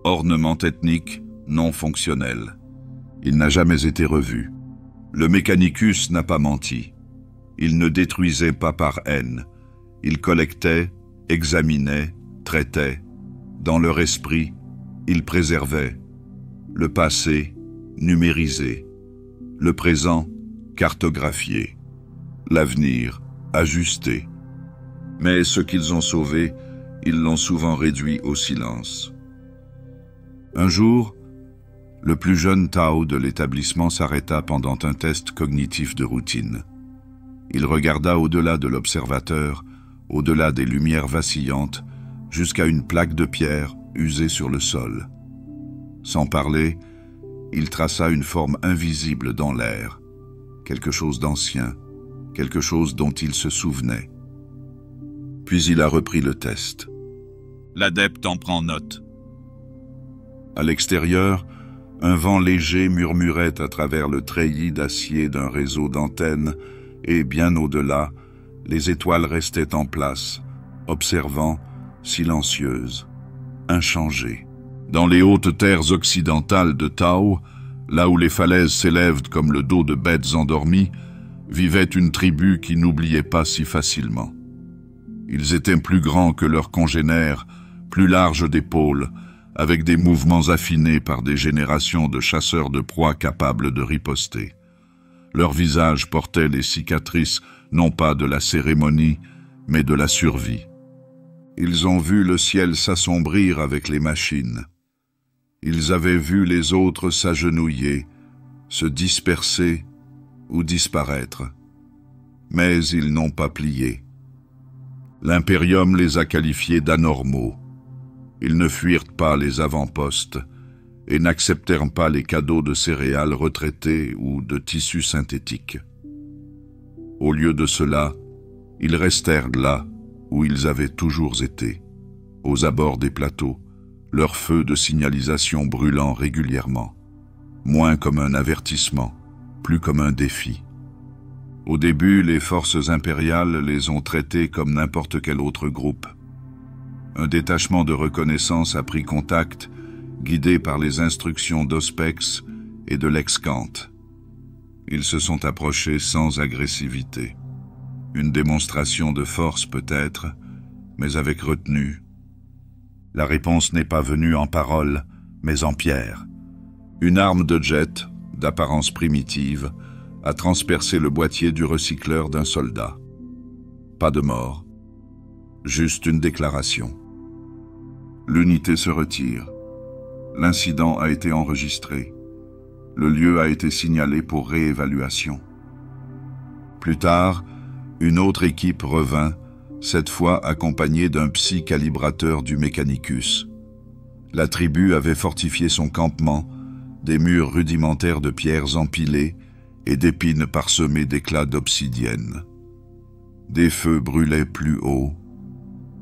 ornement ethnique non fonctionnel. Il n'a jamais été revu. Le Mechanicus n'a pas menti. Il ne détruisait pas par haine. Ils collectaient, examinaient, traitaient. Dans leur esprit, ils préservaient. Le passé, numérisé. Le présent, cartographié. L'avenir, ajusté. Mais ce qu'ils ont sauvé, ils l'ont souvent réduit au silence. Un jour, le plus jeune Tao de l'établissement s'arrêta pendant un test cognitif de routine. Il regarda au-delà de l'observateur, au-delà des lumières vacillantes, jusqu'à une plaque de pierre usée sur le sol. Sans parler, il traça une forme invisible dans l'air, quelque chose d'ancien, quelque chose dont il se souvenait. Puis il a repris le test. L'adepte en prend note. À l'extérieur, un vent léger murmurait à travers le treillis d'acier d'un réseau d'antennes et, bien au-delà, les étoiles restaient en place, observant, silencieuses, inchangées. Dans les hautes terres occidentales de Tao, là où les falaises s'élèvent comme le dos de bêtes endormies, vivait une tribu qui n'oubliait pas si facilement. Ils étaient plus grands que leurs congénères, plus larges d'épaules, avec des mouvements affinés par des générations de chasseurs de proies capables de riposter. Leurs visages portaient les cicatrices non pas de la cérémonie, mais de la survie. Ils ont vu le ciel s'assombrir avec les machines. Ils avaient vu les autres s'agenouiller, se disperser ou disparaître. Mais ils n'ont pas plié. L'impérium les a qualifiés d'anormaux. Ils ne fuirent pas les avant-postes et n'acceptèrent pas les cadeaux de céréales retraitées ou de tissus synthétiques. Au lieu de cela, ils restèrent là où ils avaient toujours été, aux abords des plateaux, leurs feux de signalisation brûlant régulièrement, moins comme un avertissement, plus comme un défi. Au début, les forces impériales les ont traités comme n'importe quel autre groupe. Un détachement de reconnaissance a pris contact, guidé par les instructions d'Ospex et de l'ex-Kant. Ils se sont approchés sans agressivité. Une démonstration de force peut-être, mais avec retenue. La réponse n'est pas venue en parole, mais en pierre. Une arme de jet, d'apparence primitive, a transpercé le boîtier du recycleur d'un soldat. Pas de mort, juste une déclaration. L'unité se retire. L'incident a été enregistré. Le lieu a été signalé pour réévaluation. Plus tard, une autre équipe revint, cette fois accompagnée d'un psy-calibrateur du Mechanicus. La tribu avait fortifié son campement, des murs rudimentaires de pierres empilées et d'épines parsemées d'éclats d'obsidienne. Des feux brûlaient plus haut.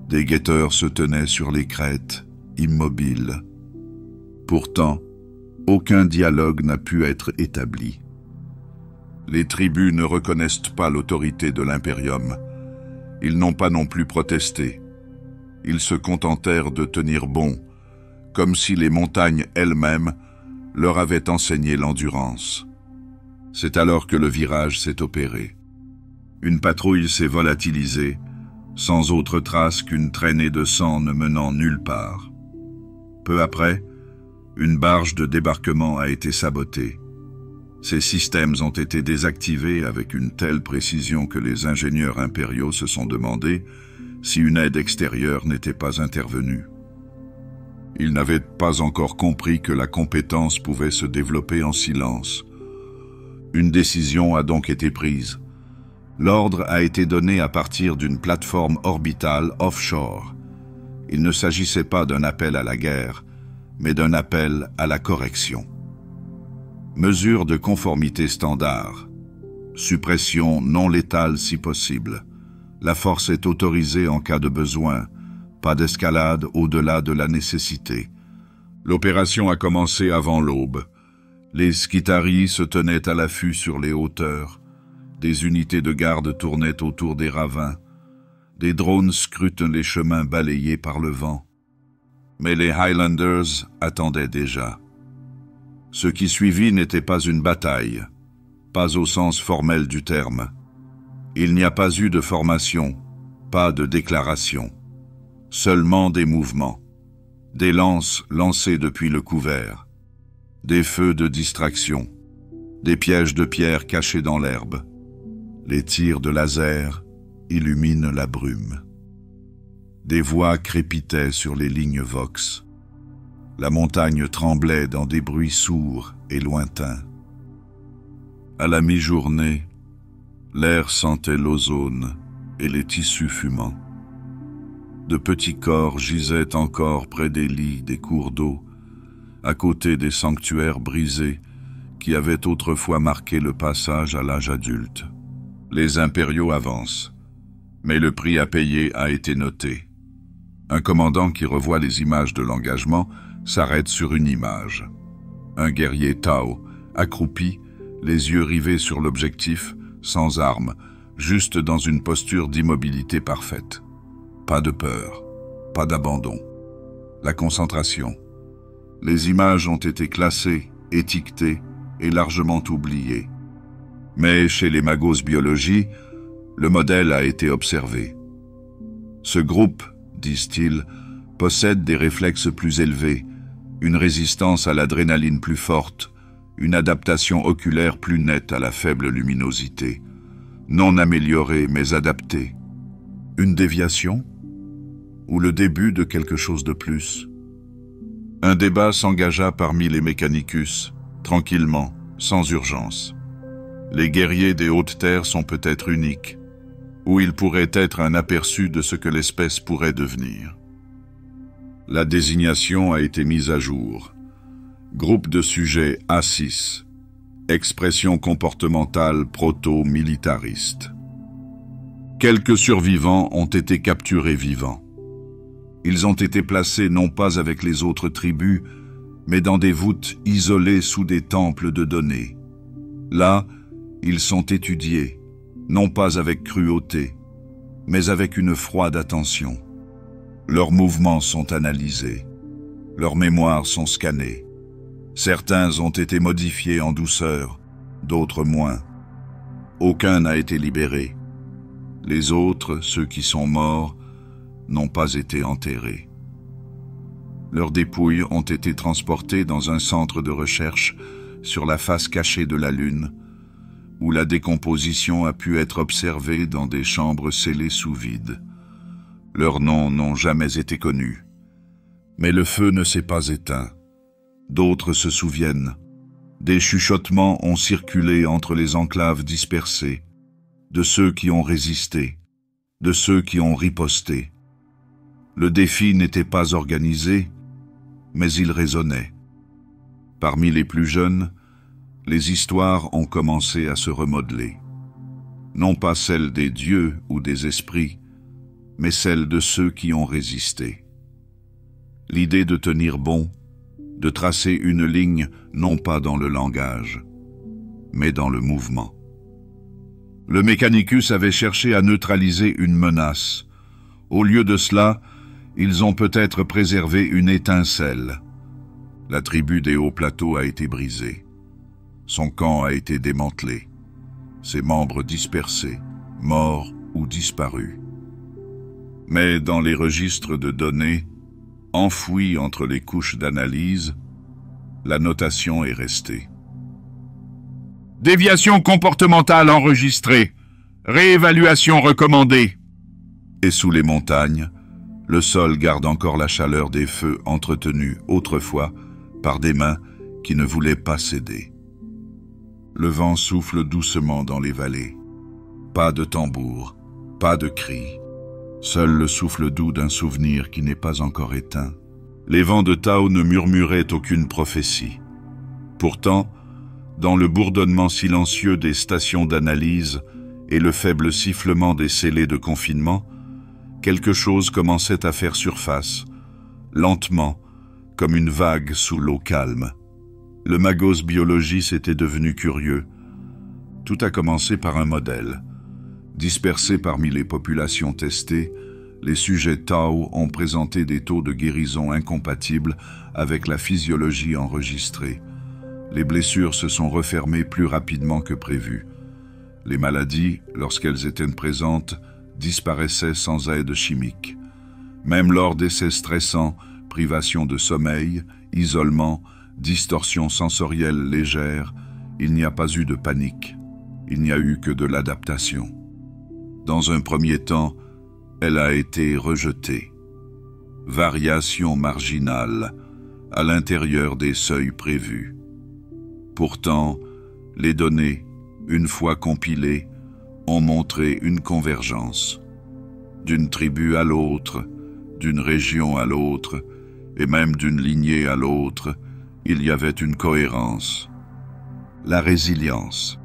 Des guetteurs se tenaient sur les crêtes, immobiles. Pourtant, aucun dialogue n'a pu être établi. Les tribus ne reconnaissent pas l'autorité de l'impérium. Ils n'ont pas non plus protesté. Ils se contentèrent de tenir bon, comme si les montagnes elles-mêmes leur avaient enseigné l'endurance. C'est alors que le virage s'est opéré. Une patrouille s'est volatilisée, sans autre trace qu'une traînée de sang ne menant nulle part. Peu après, une barge de débarquement a été sabotée. Ces systèmes ont été désactivés avec une telle précision que les ingénieurs impériaux se sont demandé si une aide extérieure n'était pas intervenue. Ils n'avaient pas encore compris que la compétence pouvait se développer en silence. Une décision a donc été prise. L'ordre a été donné à partir d'une plateforme orbitale offshore. Il ne s'agissait pas d'un appel à la guerre, mais d'un appel à la correction. Mesure de conformité standard. Suppression non létale si possible. La force est autorisée en cas de besoin. Pas d'escalade au-delà de la nécessité. L'opération a commencé avant l'aube. Les Skitarii se tenaient à l'affût sur les hauteurs. Des unités de garde tournaient autour des ravins. Des drones scrutent les chemins balayés par le vent. Mais les Highlanders attendaient déjà. Ce qui suivit n'était pas une bataille, pas au sens formel du terme. Il n'y a pas eu de formation, Pas de déclaration. Seulement des mouvements. Des lances lancées depuis le couvert. Des feux de distraction. Des pièges de pierre cachés dans l'herbe. Les tirs de laser illuminent la brume. Des voix crépitaient sur les lignes Vox. La montagne tremblait dans des bruits sourds et lointains. À la mi-journée, l'air sentait l'ozone et les tissus fumants. De petits corps gisaient encore près des lits des cours d'eau, à côté des sanctuaires brisés qui avaient autrefois marqué le passage à l'âge adulte. Les impériaux avancent, mais le prix à payer a été noté. Un commandant qui revoit les images de l'engagement s'arrête sur une image. Un guerrier Tau, accroupi, les yeux rivés sur l'objectif, sans armes, juste dans une posture d'immobilité parfaite. Pas de peur, pas d'abandon. La concentration. Les images ont été classées, étiquetées et largement oubliées. Mais chez les magos biologie, le modèle a été observé. Ce groupe, disent-ils, possède des réflexes plus élevés, une résistance à l'adrénaline plus forte, une adaptation oculaire plus nette à la faible luminosité, non améliorée mais adaptée. Une déviation? Ou le début de quelque chose de plus? Un débat s'engagea parmi les Mechanicus, tranquillement, sans urgence. Les guerriers des hautes terres sont peut-être uniques, ou ils pourraient être un aperçu de ce que l'espèce pourrait devenir. La désignation a été mise à jour. Groupe de sujets A6. Expression comportementale proto-militariste. Quelques survivants ont été capturés vivants. Ils ont été placés non pas avec les autres tribus, mais dans des voûtes isolées sous des temples de données. Là, ils sont étudiés, non pas avec cruauté, mais avec une froide attention. Leurs mouvements sont analysés, leurs mémoires sont scannées. Certains ont été modifiés en douceur, d'autres moins. Aucun n'a été libéré. Les autres, ceux qui sont morts, n'ont pas été enterrés. Leurs dépouilles ont été transportées dans un centre de recherche sur la face cachée de la Lune, où la décomposition a pu être observée dans des chambres scellées sous vide. Leurs noms n'ont jamais été connus. Mais le feu ne s'est pas éteint. D'autres se souviennent. Des chuchotements ont circulé entre les enclaves dispersées, de ceux qui ont résisté, de ceux qui ont riposté. Le défi n'était pas organisé, mais il résonnait. Parmi les plus jeunes, les histoires ont commencé à se remodeler. Non pas celles des dieux ou des esprits, mais celles de ceux qui ont résisté. L'idée de tenir bon, de tracer une ligne non pas dans le langage, mais dans le mouvement. Le Mechanicus avait cherché à neutraliser une menace. Au lieu de cela, ils ont peut-être préservé une étincelle. La tribu des hauts plateaux a été brisée. Son camp a été démantelé. Ses membres dispersés, morts ou disparus. Mais dans les registres de données, enfouis entre les couches d'analyse, la notation est restée. Déviation comportementale enregistrée. Réévaluation recommandée. Et sous les montagnes, le sol garde encore la chaleur des feux entretenus autrefois par des mains qui ne voulaient pas céder. Le vent souffle doucement dans les vallées. Pas de tambour, pas de cris. Seul le souffle doux d'un souvenir qui n'est pas encore éteint. Les vents de Tau ne murmuraient aucune prophétie. Pourtant, dans le bourdonnement silencieux des stations d'analyse et le faible sifflement des scellés de confinement, quelque chose commençait à faire surface, lentement, comme une vague sous l'eau calme. Le magos biologis était devenu curieux. Tout a commencé par un modèle. Dispersés parmi les populations testées, les sujets Tau ont présenté des taux de guérison incompatibles avec la physiologie enregistrée. Les blessures se sont refermées plus rapidement que prévu. Les maladies, lorsqu'elles étaient présentes, disparaissait sans aide chimique. Même lors d'essais stressants, privation de sommeil, isolement, distorsion sensorielle légère, il n'y a pas eu de panique. Il n'y a eu que de l'adaptation. Dans un premier temps, elle a été rejetée. Variation marginale, à l'intérieur des seuils prévus. Pourtant, les données, une fois compilées, ont montré une convergence. D'une tribu à l'autre, d'une région à l'autre, et même d'une lignée à l'autre, il y avait une cohérence. La résilience.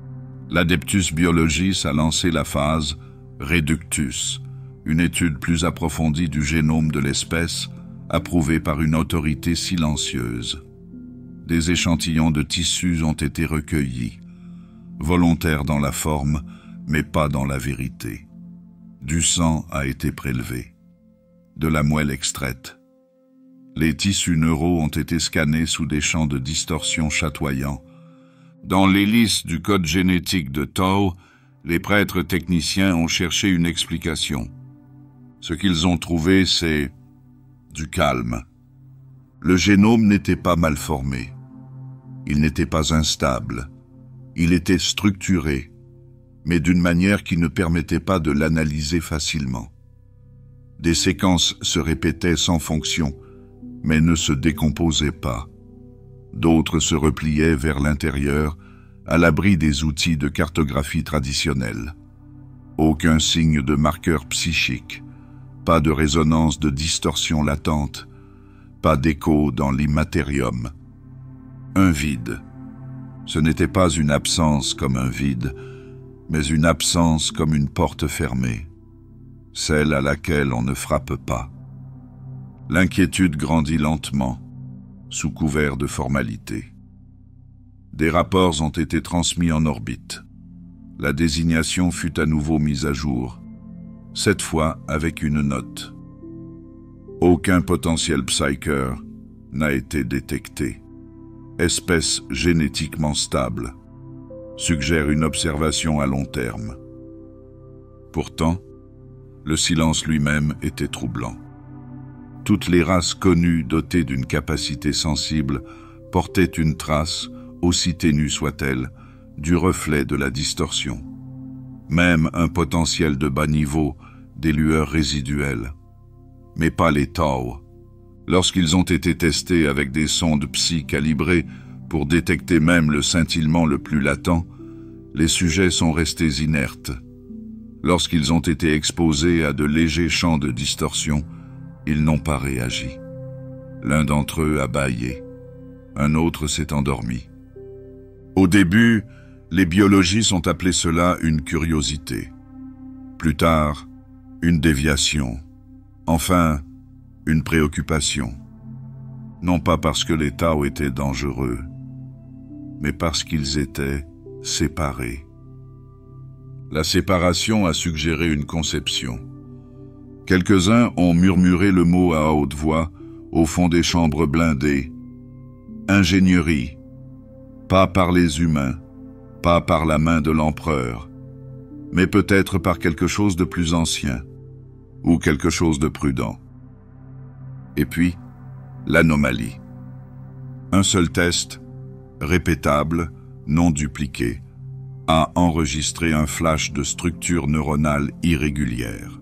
L'Adeptus Biologis a lancé la phase Reductus, une étude plus approfondie du génome de l'espèce, approuvée par une autorité silencieuse. Des échantillons de tissus ont été recueillis, volontaires dans la forme, mais pas dans la vérité. Du sang a été prélevé, de la moelle extraite. Les tissus neuraux ont été scannés sous des champs de distorsion chatoyants. Dans l'hélice du code génétique de Tau, les prêtres techniciens ont cherché une explication. Ce qu'ils ont trouvé, c'est du calme. Le génome n'était pas mal formé. Il n'était pas instable. Il était structuré, mais d'une manière qui ne permettait pas de l'analyser facilement. Des séquences se répétaient sans fonction, mais ne se décomposaient pas. D'autres se repliaient vers l'intérieur, à l'abri des outils de cartographie traditionnels. Aucun signe de marqueur psychique, pas de résonance de distorsion latente, pas d'écho dans l'immatérium. Un vide. Ce n'était pas une absence comme un vide, mais une absence comme une porte fermée, celle à laquelle on ne frappe pas. L'inquiétude grandit lentement, sous couvert de formalité. Des rapports ont été transmis en orbite. La désignation fut à nouveau mise à jour, cette fois avec une note. Aucun potentiel psyker n'a été détecté. Espèce génétiquement stable, suggère une observation à long terme. Pourtant, le silence lui-même était troublant. Toutes les races connues dotées d'une capacité sensible portaient une trace, aussi ténue soit-elle, du reflet de la distorsion. Même un potentiel de bas niveau, des lueurs résiduelles. Mais pas les Tau. Lorsqu'ils ont été testés avec des sondes psy calibrées pour détecter même le scintillement le plus latent, les sujets sont restés inertes. Lorsqu'ils ont été exposés à de légers champs de distorsion, ils n'ont pas réagi. L'un d'entre eux a bâillé. Un autre s'est endormi. Au début, les biologistes ont appelé cela une curiosité. Plus tard, une déviation. Enfin, une préoccupation. Non pas parce que les Tau étaient dangereux, mais parce qu'ils étaient séparés. La séparation a suggéré une conception. Quelques-uns ont murmuré le mot à haute voix au fond des chambres blindées. Ingénierie, pas par les humains, pas par la main de l'empereur, mais peut-être par quelque chose de plus ancien, ou quelque chose de prudent. Et puis, l'anomalie. Un seul test, répétable, non dupliqué, a enregistré un flash de structure neuronale irrégulière.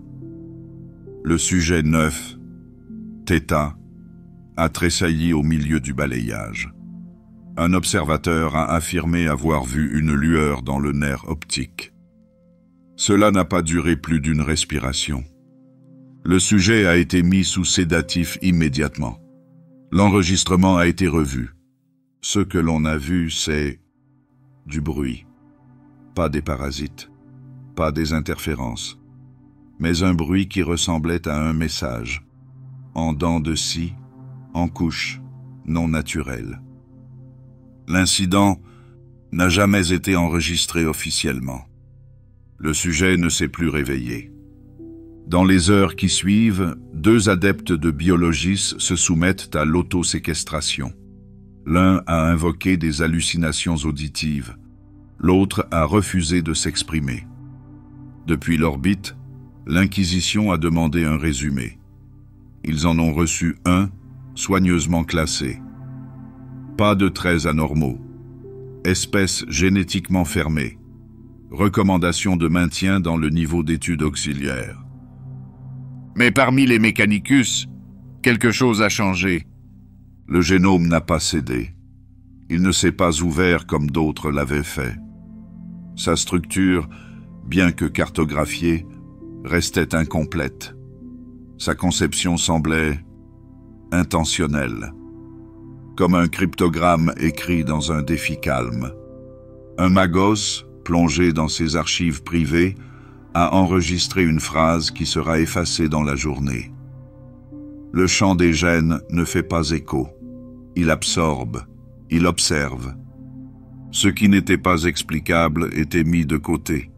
Le sujet 9, θ, a tressailli au milieu du balayage. Un observateur a affirmé avoir vu une lueur dans le nerf optique. Cela n'a pas duré plus d'une respiration. Le sujet a été mis sous sédatif immédiatement. L'enregistrement a été revu. Ce que l'on a vu, c'est du bruit. Pas des parasites, pas des interférences, mais un bruit qui ressemblait à un message, en dents de scie, en couche, non naturelle. L'incident n'a jamais été enregistré officiellement. Le sujet ne s'est plus réveillé. Dans les heures qui suivent, 2 adeptes de biologis se soumettent à l'autoséquestration. L'un a invoqué des hallucinations auditives, l'autre a refusé de s'exprimer. Depuis l'orbite, L'Inquisition a demandé un résumé. Ils en ont reçu un, soigneusement classé. Pas de traits anormaux. Espèce génétiquement fermée. Recommandation de maintien dans le niveau d'études auxiliaires. Mais parmi les Mechanicus, quelque chose a changé. Le génome n'a pas cédé. Il ne s'est pas ouvert comme d'autres l'avaient fait. Sa structure, bien que cartographiée, restait incomplète. Sa conception semblait intentionnelle, comme un cryptogramme écrit dans un défi calme. Un magos, plongé dans ses archives privées, a enregistré une phrase qui sera effacée dans la journée. Le chant des gènes ne fait pas écho. Il absorbe, il observe. Ce qui n'était pas explicable était mis de côté.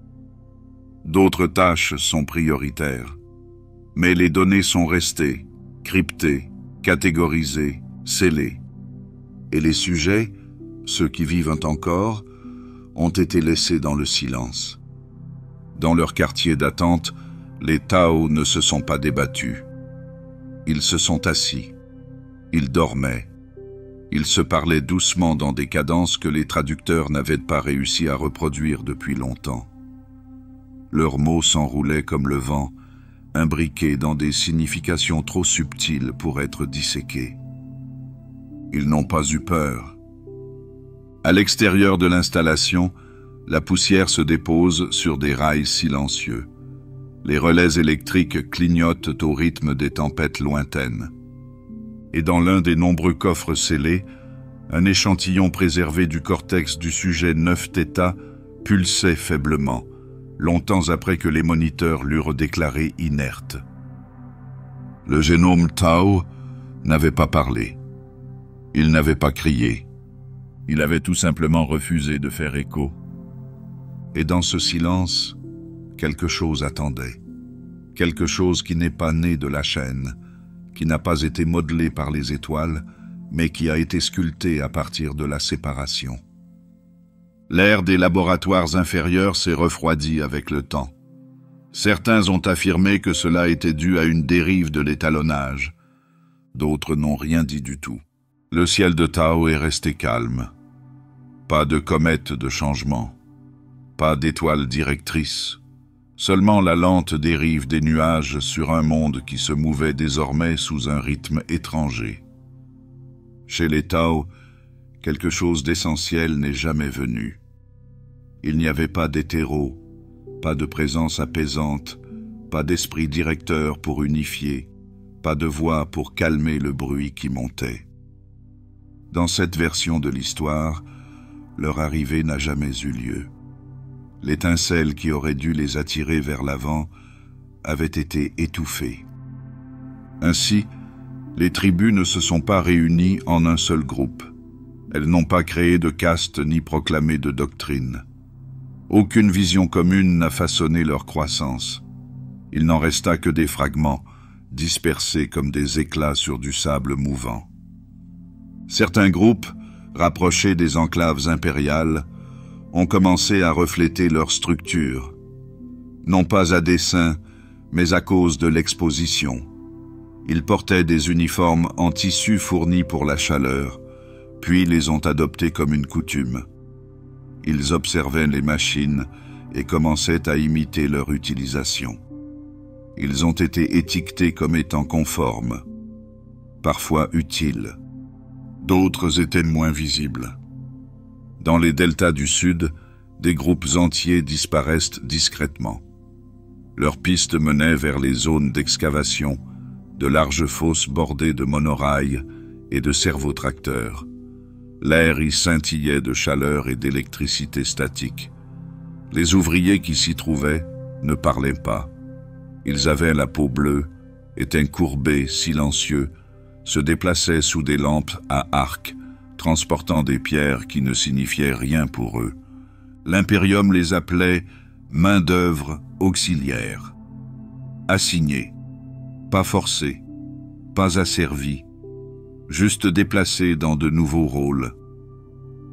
D'autres tâches sont prioritaires. Mais les données sont restées, cryptées, catégorisées, scellées. Et les sujets, ceux qui vivent encore, ont été laissés dans le silence. Dans leur quartier d'attente, les Tao ne se sont pas débattus. Ils se sont assis. Ils dormaient. Ils se parlaient doucement dans des cadences que les traducteurs n'avaient pas réussi à reproduire depuis longtemps. Leurs mots s'enroulaient comme le vent, imbriqués dans des significations trop subtiles pour être disséquées. Ils n'ont pas eu peur. À l'extérieur de l'installation, la poussière se dépose sur des rails silencieux. Les relais électriques clignotent au rythme des tempêtes lointaines. Et dans l'un des nombreux coffres scellés, un échantillon préservé du cortex du sujet 9θ pulsait faiblement, longtemps après que les moniteurs l'eurent déclaré inerte. Le génome Tao n'avait pas parlé. Il n'avait pas crié. Il avait tout simplement refusé de faire écho. Et dans ce silence, quelque chose attendait. Quelque chose qui n'est pas né de la chaîne, qui n'a pas été modelé par les étoiles, mais qui a été sculpté à partir de la séparation. L'air des laboratoires inférieurs s'est refroidi avec le temps. Certains ont affirmé que cela était dû à une dérive de l'étalonnage. D'autres n'ont rien dit du tout. Le ciel de Tao est resté calme. Pas de comète de changement. Pas d'étoile directrice. Seulement la lente dérive des nuages sur un monde qui se mouvait désormais sous un rythme étranger. Chez les Tao, quelque chose d'essentiel n'est jamais venu. Il n'y avait pas d'hétéro, pas de présence apaisante, pas d'esprit directeur pour unifier, pas de voix pour calmer le bruit qui montait. Dans cette version de l'histoire, leur arrivée n'a jamais eu lieu. L'étincelle qui aurait dû les attirer vers l'avant avait été étouffée. Ainsi, les tribus ne se sont pas réunies en un seul groupe. Elles n'ont pas créé de caste ni proclamé de doctrine. Aucune vision commune n'a façonné leur croissance. Il n'en resta que des fragments, dispersés comme des éclats sur du sable mouvant. Certains groupes, rapprochés des enclaves impériales, ont commencé à refléter leur structure, non pas à dessein, mais à cause de l'exposition. Ils portaient des uniformes en tissu fournis pour la chaleur, puis les ont adoptés comme une coutume. Ils observaient les machines et commençaient à imiter leur utilisation. Ils ont été étiquetés comme étant conformes, parfois utiles. D'autres étaient moins visibles. Dans les deltas du Sud, des groupes entiers disparaissent discrètement. Leurs pistes menaient vers les zones d'excavation, de larges fosses bordées de monorails et de servotracteurs. L'air y scintillait de chaleur et d'électricité statique. Les ouvriers qui s'y trouvaient ne parlaient pas. Ils avaient la peau bleue, étaient courbés, silencieux, se déplaçaient sous des lampes à arc, transportant des pierres qui ne signifiaient rien pour eux. L'impérium les appelait main-d'œuvre auxiliaire. Assignés, pas forcés, pas asservis, juste déplacés dans de nouveaux rôles.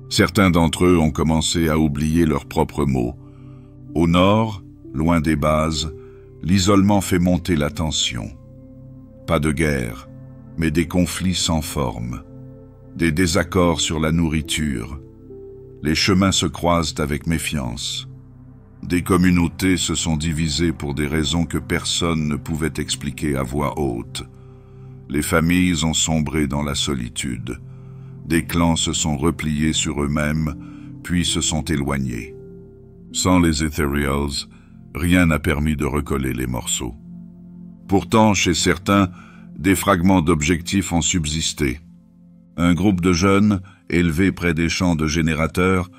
Certains d'entre eux ont commencé à oublier leurs propres mots. Au nord, loin des bases, L'isolement fait monter la tension. Pas de guerre, mais des conflits sans forme, des désaccords sur la nourriture. Les chemins se croisent avec méfiance. Des communautés se sont divisées pour des raisons que personne ne pouvait expliquer à voix haute. Les familles ont sombré dans la solitude. Des clans se sont repliés sur eux-mêmes, puis se sont éloignés. Sans les Ethereals, rien n'a permis de recoller les morceaux. Pourtant, chez certains, des fragments d'objectifs ont subsisté. Un groupe de jeunes, élevés près des champs de générateurs,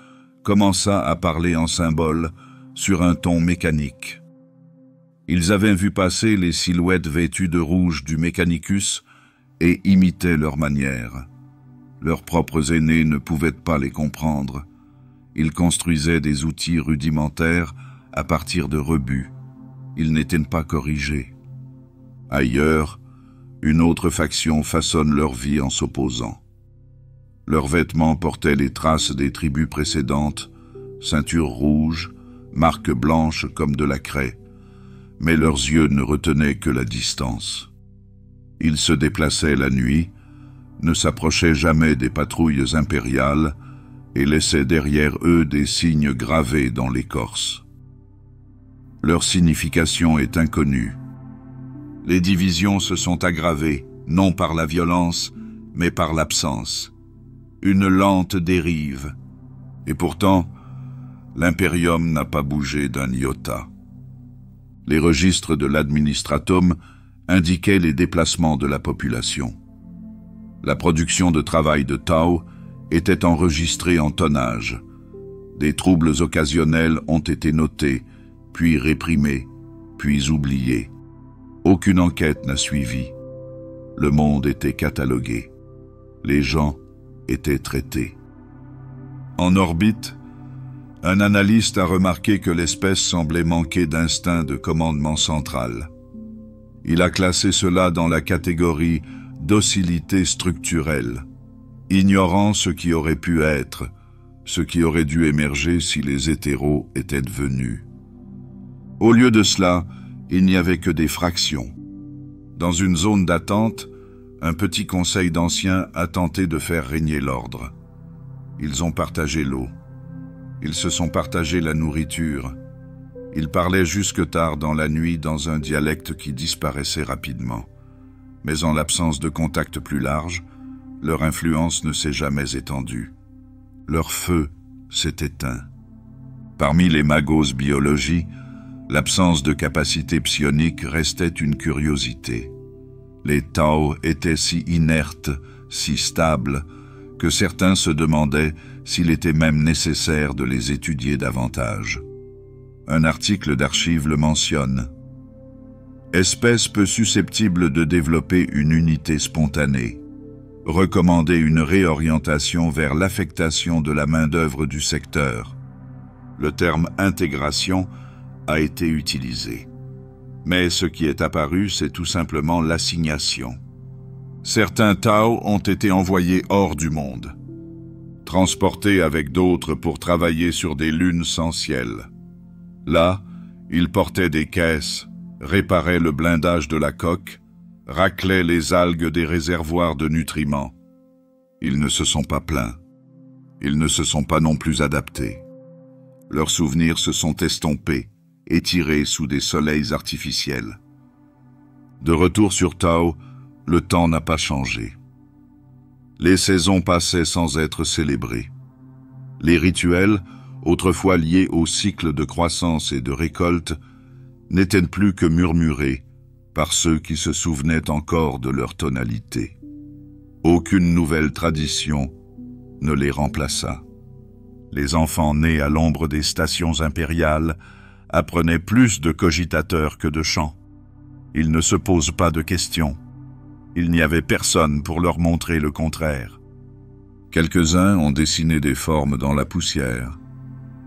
commença à parler en symboles sur un ton mécanique. Ils avaient vu passer les silhouettes vêtues de rouge du Mechanicus et imitaient leur manière. Leurs propres aînés ne pouvaient pas les comprendre. Ils construisaient des outils rudimentaires à partir de rebuts. Ils n'étaient pas corrigés. Ailleurs, une autre faction façonne leur vie en s'opposant. Leurs vêtements portaient les traces des tribus précédentes, ceinture rouge, marque blanche comme de la craie, mais leurs yeux ne retenaient que la distance. Ils se déplaçaient la nuit, ne s'approchaient jamais des patrouilles impériales et laissaient derrière eux des signes gravés dans l'écorce. Leur signification est inconnue. Les divisions se sont aggravées, non par la violence, mais par l'absence. Une lente dérive. Et pourtant, l'Imperium n'a pas bougé d'un iota. Les registres de l'administratum indiquaient les déplacements de la population. La production de travail de Tau était enregistrée en tonnage. Des troubles occasionnels ont été notés, puis réprimés, puis oubliés. Aucune enquête n'a suivi. Le monde était catalogué. Les gens étaient traités. En orbite, un analyste a remarqué que l'espèce semblait manquer d'instinct de commandement central. Il a classé cela dans la catégorie docilité structurelle, ignorant ce qui aurait pu être, ce qui aurait dû émerger si les hétéros étaient venus. Au lieu de cela, il n'y avait que des fractions. Dans une zone d'attente, un petit conseil d'anciens a tenté de faire régner l'ordre. Ils ont partagé l'eau. Ils se sont partagés la nourriture. Ils parlaient jusque tard dans la nuit dans un dialecte qui disparaissait rapidement. Mais en l'absence de contact plus large, leur influence ne s'est jamais étendue. Leur feu s'est éteint. Parmi les magos biologie, l'absence de capacité psionique restait une curiosité. Les Tau étaient si inertes, si stables, que certains se demandaient s'il était même nécessaire de les étudier davantage. Un article d'archives le mentionne. Espèce peu susceptible de développer une unité spontanée. Recommander une réorientation vers l'affectation de la main-d'œuvre du secteur. Le terme intégration a été utilisé. Mais ce qui est apparu, c'est tout simplement l'assignation. Certains Tau ont été envoyés hors du monde, transportés avec d'autres pour travailler sur des lunes sans ciel. Là, ils portaient des caisses, réparaient le blindage de la coque, raclaient les algues des réservoirs de nutriments. Ils ne se sont pas plaints. Ils ne se sont pas non plus adaptés. Leurs souvenirs se sont estompés, étirés sous des soleils artificiels. De retour sur Tau, le temps n'a pas changé. Les saisons passaient sans être célébrées. Les rituels, autrefois liés au cycle de croissance et de récolte, n'étaient plus que murmurés par ceux qui se souvenaient encore de leur tonalité. Aucune nouvelle tradition ne les remplaça. Les enfants nés à l'ombre des stations impériales apprenaient plus de cogitateurs que de chants. Ils ne se posent pas de questions. Il n'y avait personne pour leur montrer le contraire. Quelques-uns ont dessiné des formes dans la poussière.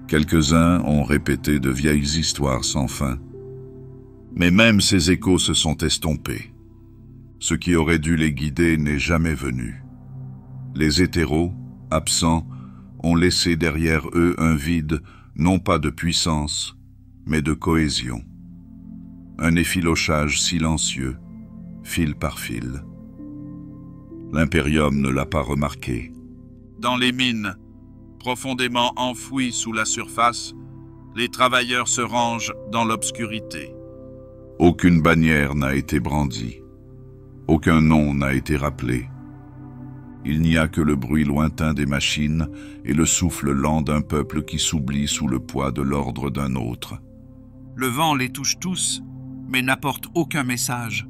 Quelques-uns ont répété de vieilles histoires sans fin. Mais même ces échos se sont estompés. Ce qui aurait dû les guider n'est jamais venu. Les hétéros, absents, ont laissé derrière eux un vide, non pas de puissance, mais de cohésion. Un effilochage silencieux, fil par fil. L'impérium ne l'a pas remarqué. Dans les mines, profondément enfouies sous la surface, les travailleurs se rangent dans l'obscurité. Aucune bannière n'a été brandie. Aucun nom n'a été rappelé. Il n'y a que le bruit lointain des machines et le souffle lent d'un peuple qui s'oublie sous le poids de l'ordre d'un autre. Le vent les touche tous, mais n'apporte aucun message.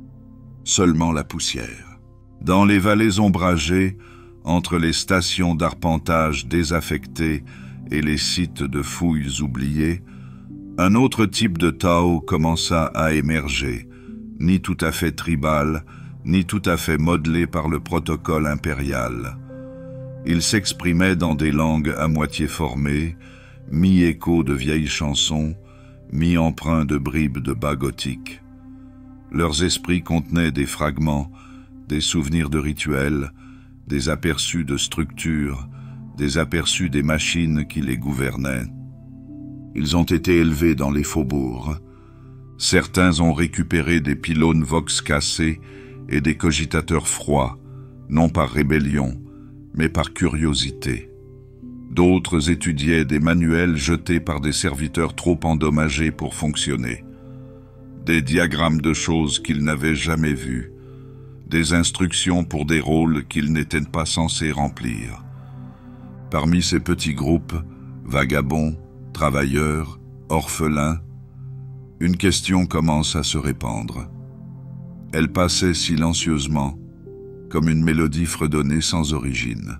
Seulement la poussière. Dans les vallées ombragées, entre les stations d'arpentage désaffectées et les sites de fouilles oubliés, un autre type de Tao commença à émerger, ni tout à fait tribal, ni tout à fait modelé par le protocole impérial. Il s'exprimait dans des langues à moitié formées, mi-écho de vieilles chansons, mi-emprunt de bribes de bas gothiques. Leurs esprits contenaient des fragments, des souvenirs de rituels, des aperçus de structures, des aperçus des machines qui les gouvernaient. Ils ont été élevés dans les faubourgs. Certains ont récupéré des pylônes vox cassés et des cogitateurs froids, non par rébellion, mais par curiosité. D'autres étudiaient des manuels jetés par des serviteurs trop endommagés pour fonctionner. Des diagrammes de choses qu'ils n'avaient jamais vues, des instructions pour des rôles qu'ils n'étaient pas censés remplir. Parmi ces petits groupes, vagabonds, travailleurs, orphelins, une question commence à se répandre. Elle passait silencieusement, comme une mélodie fredonnée sans origine.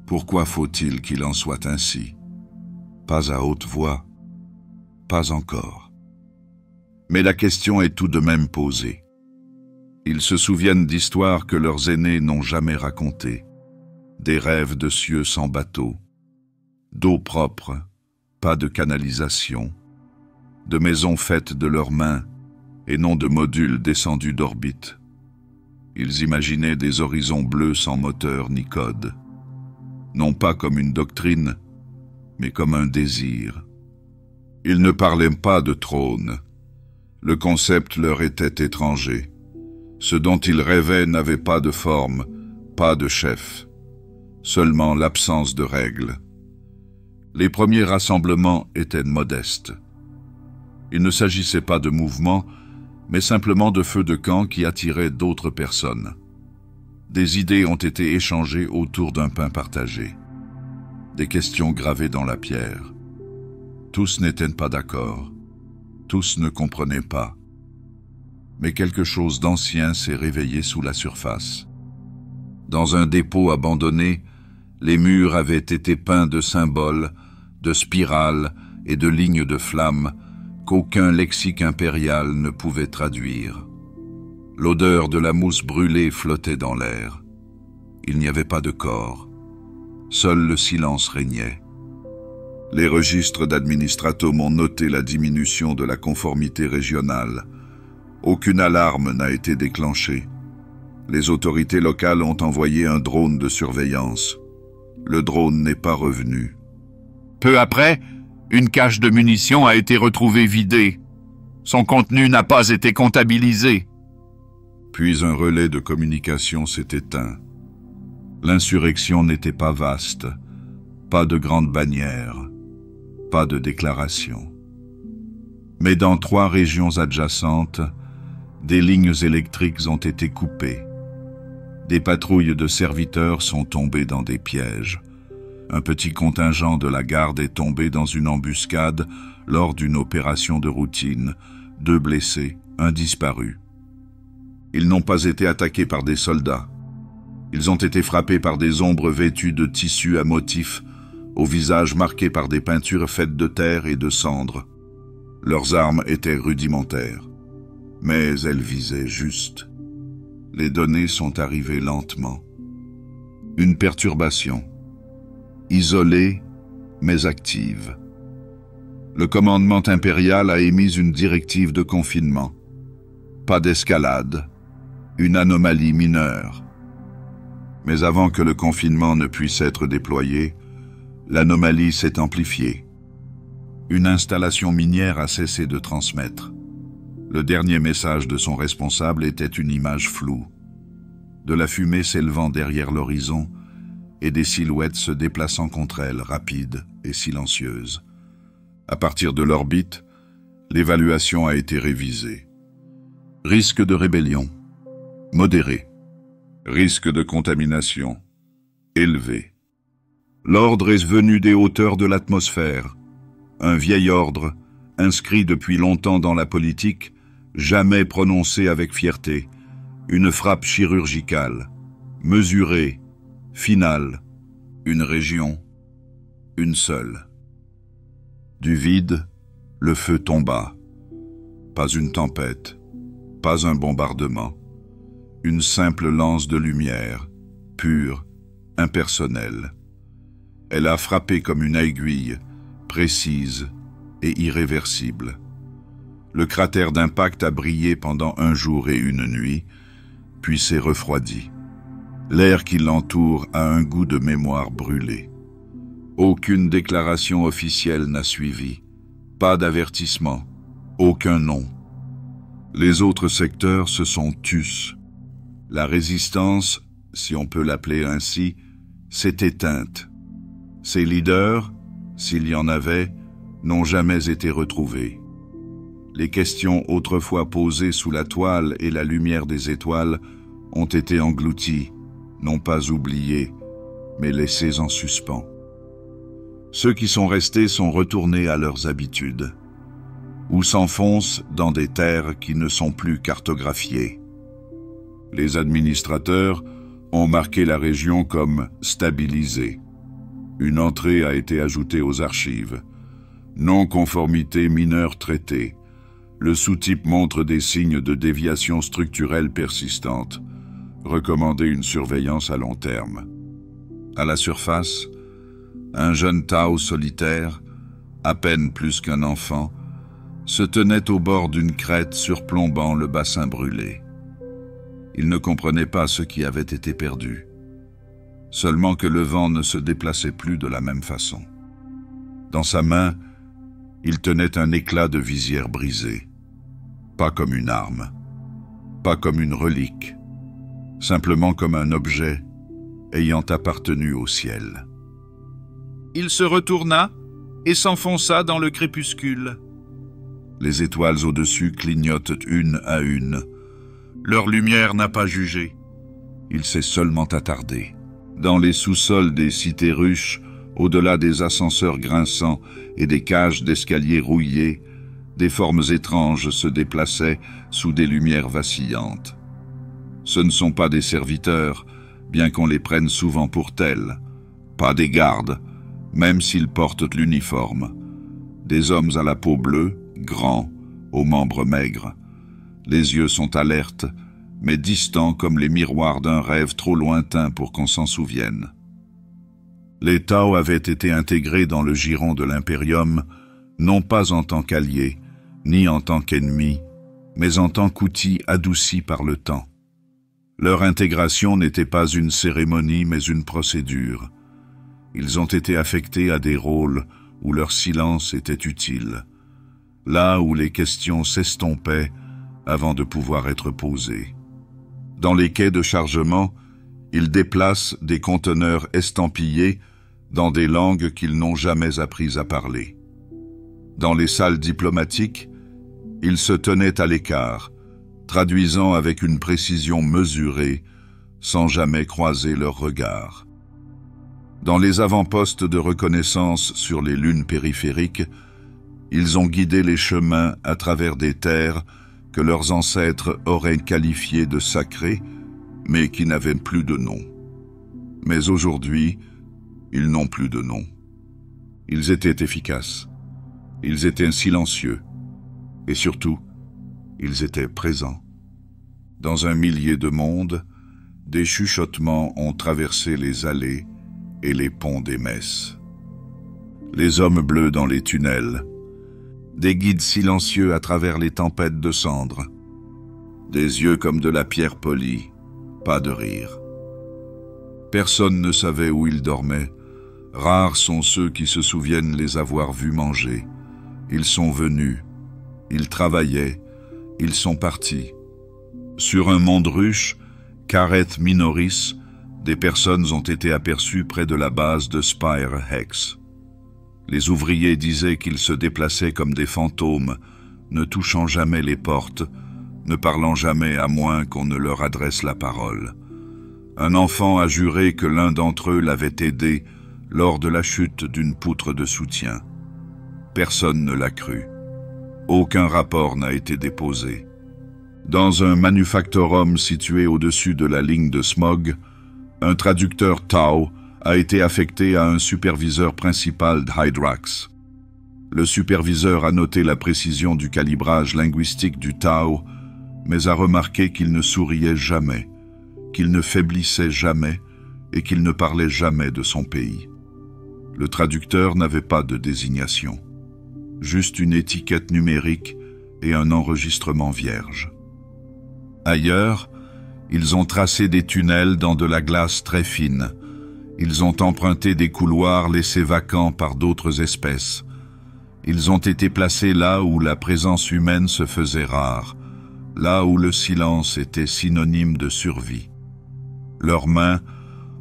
Pourquoi faut-il qu'il en soit ainsi? Pas à haute voix, pas encore. Mais la question est tout de même posée. Ils se souviennent d'histoires que leurs aînés n'ont jamais racontées, des rêves de cieux sans bateau, d'eau propre, pas de canalisation, de maisons faites de leurs mains et non de modules descendus d'orbite. Ils imaginaient des horizons bleus sans moteur ni code, non pas comme une doctrine, mais comme un désir. Ils ne parlaient pas de trône. Le concept leur était étranger. Ce dont ils rêvaient n'avait pas de forme, pas de chef, seulement l'absence de règles. Les premiers rassemblements étaient modestes. Il ne s'agissait pas de mouvements, mais simplement de feux de camp qui attiraient d'autres personnes. Des idées ont été échangées autour d'un pain partagé. Des questions gravées dans la pierre. Tous n'étaient pas d'accord. Tous ne comprenaient pas. Mais quelque chose d'ancien s'est réveillé sous la surface. Dans un dépôt abandonné, les murs avaient été peints de symboles, de spirales et de lignes de flammes qu'aucun lexique impérial ne pouvait traduire. L'odeur de la mousse brûlée flottait dans l'air. Il n'y avait pas de corps. Seul le silence régnait. Les registres d'administratum ont noté la diminution de la conformité régionale. Aucune alarme n'a été déclenchée. Les autorités locales ont envoyé un drone de surveillance. Le drone n'est pas revenu. Peu après, une cache de munitions a été retrouvée vidée. Son contenu n'a pas été comptabilisé. Puis un relais de communication s'est éteint. L'insurrection n'était pas vaste, pas de grandes bannières, pas de déclarations. Mais dans 3 régions adjacentes, des lignes électriques ont été coupées. Des patrouilles de serviteurs sont tombées dans des pièges. Un petit contingent de la garde est tombé dans une embuscade lors d'une opération de routine. 2 blessés, 1 disparu. Ils n'ont pas été attaqués par des soldats. Ils ont été frappés par des ombres vêtues de tissus à motifs, au visage marqué par des peintures faites de terre et de cendres. Leurs armes étaient rudimentaires, mais elles visaient juste. Les données sont arrivées lentement. Une perturbation, isolée mais active. Le commandement impérial a émis une directive de confinement. Pas d'escalade, une anomalie mineure. Mais avant que le confinement ne puisse être déployé, l'anomalie s'est amplifiée. Une installation minière a cessé de transmettre. Le dernier message de son responsable était une image floue, de la fumée s'élevant derrière l'horizon et des silhouettes se déplaçant contre elle, rapides et silencieuses. À partir de l'orbite, l'évaluation a été révisée. Risque de rébellion, modéré. Risque de contamination, élevé. L'ordre est venu des hauteurs de l'atmosphère. Un vieil ordre, inscrit depuis longtemps dans la politique, jamais prononcé avec fierté. Une frappe chirurgicale, mesurée, finale. Une région, une seule. Du vide, le feu tomba. Pas une tempête, pas un bombardement. Une simple lance de lumière, pure, impersonnelle. Elle a frappé comme une aiguille, précise et irréversible. Le cratère d'impact a brillé pendant un jour et une nuit, puis s'est refroidi. L'air qui l'entoure a un goût de mémoire brûlée. Aucune déclaration officielle n'a suivi, pas d'avertissement, aucun nom. Les autres secteurs se sont tus. La résistance, si on peut l'appeler ainsi, s'est éteinte. Ses leaders, s'il y en avait, n'ont jamais été retrouvés. Les questions autrefois posées sous la toile et la lumière des étoiles ont été englouties, non pas oubliées, mais laissées en suspens. Ceux qui sont restés sont retournés à leurs habitudes, ou s'enfoncent dans des terres qui ne sont plus cartographiées. Les administrateurs ont marqué la région comme stabilisée. Une entrée a été ajoutée aux archives. Non-conformité mineure traitée. Le sous-type montre des signes de déviation structurelle persistante. Recommander une surveillance à long terme. À la surface, un jeune Tao solitaire, à peine plus qu'un enfant, se tenait au bord d'une crête surplombant le bassin brûlé. Il ne comprenait pas ce qui avait été perdu, seulement que le vent ne se déplaçait plus de la même façon. Dans sa main, il tenait un éclat de visière brisée, pas comme une arme, pas comme une relique, simplement comme un objet ayant appartenu au ciel. Il se retourna et s'enfonça dans le crépuscule. Les étoiles au-dessus clignotent une à une. Leur lumière n'a pas jugé. Il s'est seulement attardé. Dans les sous-sols des cités ruches, au-delà des ascenseurs grinçants et des cages d'escaliers rouillées, des formes étranges se déplaçaient sous des lumières vacillantes. Ce ne sont pas des serviteurs, bien qu'on les prenne souvent pour tels, pas des gardes, même s'ils portent l'uniforme. Des hommes à la peau bleue, grands, aux membres maigres. Les yeux sont alertes, mais distants comme les miroirs d'un rêve trop lointain pour qu'on s'en souvienne. Les Tao avaient été intégrés dans le giron de l'Imperium, non pas en tant qu'alliés, ni en tant qu'ennemis, mais en tant qu'outils adoucis par le temps. Leur intégration n'était pas une cérémonie, mais une procédure. Ils ont été affectés à des rôles où leur silence était utile, là où les questions s'estompaient avant de pouvoir être posées. Dans les quais de chargement, ils déplacent des conteneurs estampillés dans des langues qu'ils n'ont jamais appris à parler. Dans les salles diplomatiques, ils se tenaient à l'écart, traduisant avec une précision mesurée, sans jamais croiser leurs regards. Dans les avant-postes de reconnaissance sur les lunes périphériques, ils ont guidé les chemins à travers des terres que leurs ancêtres auraient qualifiées de sacrées, mais qui n'avaient plus de nom. Mais aujourd'hui, ils n'ont plus de nom. Ils étaient efficaces, ils étaient silencieux, et surtout, ils étaient présents. Dans un millier de mondes, des chuchotements ont traversé les allées et les ponts des messes. Les hommes bleus dans les tunnels, des guides silencieux à travers les tempêtes de cendres, des yeux comme de la pierre polie, pas de rire. Personne ne savait où ils dormaient, rares sont ceux qui se souviennent les avoir vus manger. Ils sont venus, ils travaillaient, Ils sont partis. Sur un mont de ruche, Careth Minoris, des personnes ont été aperçues près de la base de Spire Hex. Les ouvriers disaient qu'ils se déplaçaient comme des fantômes, ne touchant jamais les portes, ne parlant jamais à moins qu'on ne leur adresse la parole. Un enfant a juré que l'un d'entre eux l'avait aidé lors de la chute d'une poutre de soutien. Personne ne l'a cru. Aucun rapport n'a été déposé. Dans un manufactorum situé au-dessus de la ligne de smog, un traducteur Tau a été affecté à un superviseur principal d'Hydrax. Le superviseur a noté la précision du calibrage linguistique du Tau, mais a remarqué qu'il ne souriait jamais, qu'il ne faiblissait jamais et qu'il ne parlait jamais de son pays. Le traducteur n'avait pas de désignation, juste une étiquette numérique et un enregistrement vierge. Ailleurs, ils ont tracé des tunnels dans de la glace très fine. Ils ont emprunté des couloirs laissés vacants par d'autres espèces. Ils ont été placés là où la présence humaine se faisait rare, là où le silence était synonyme de survie. Leurs mains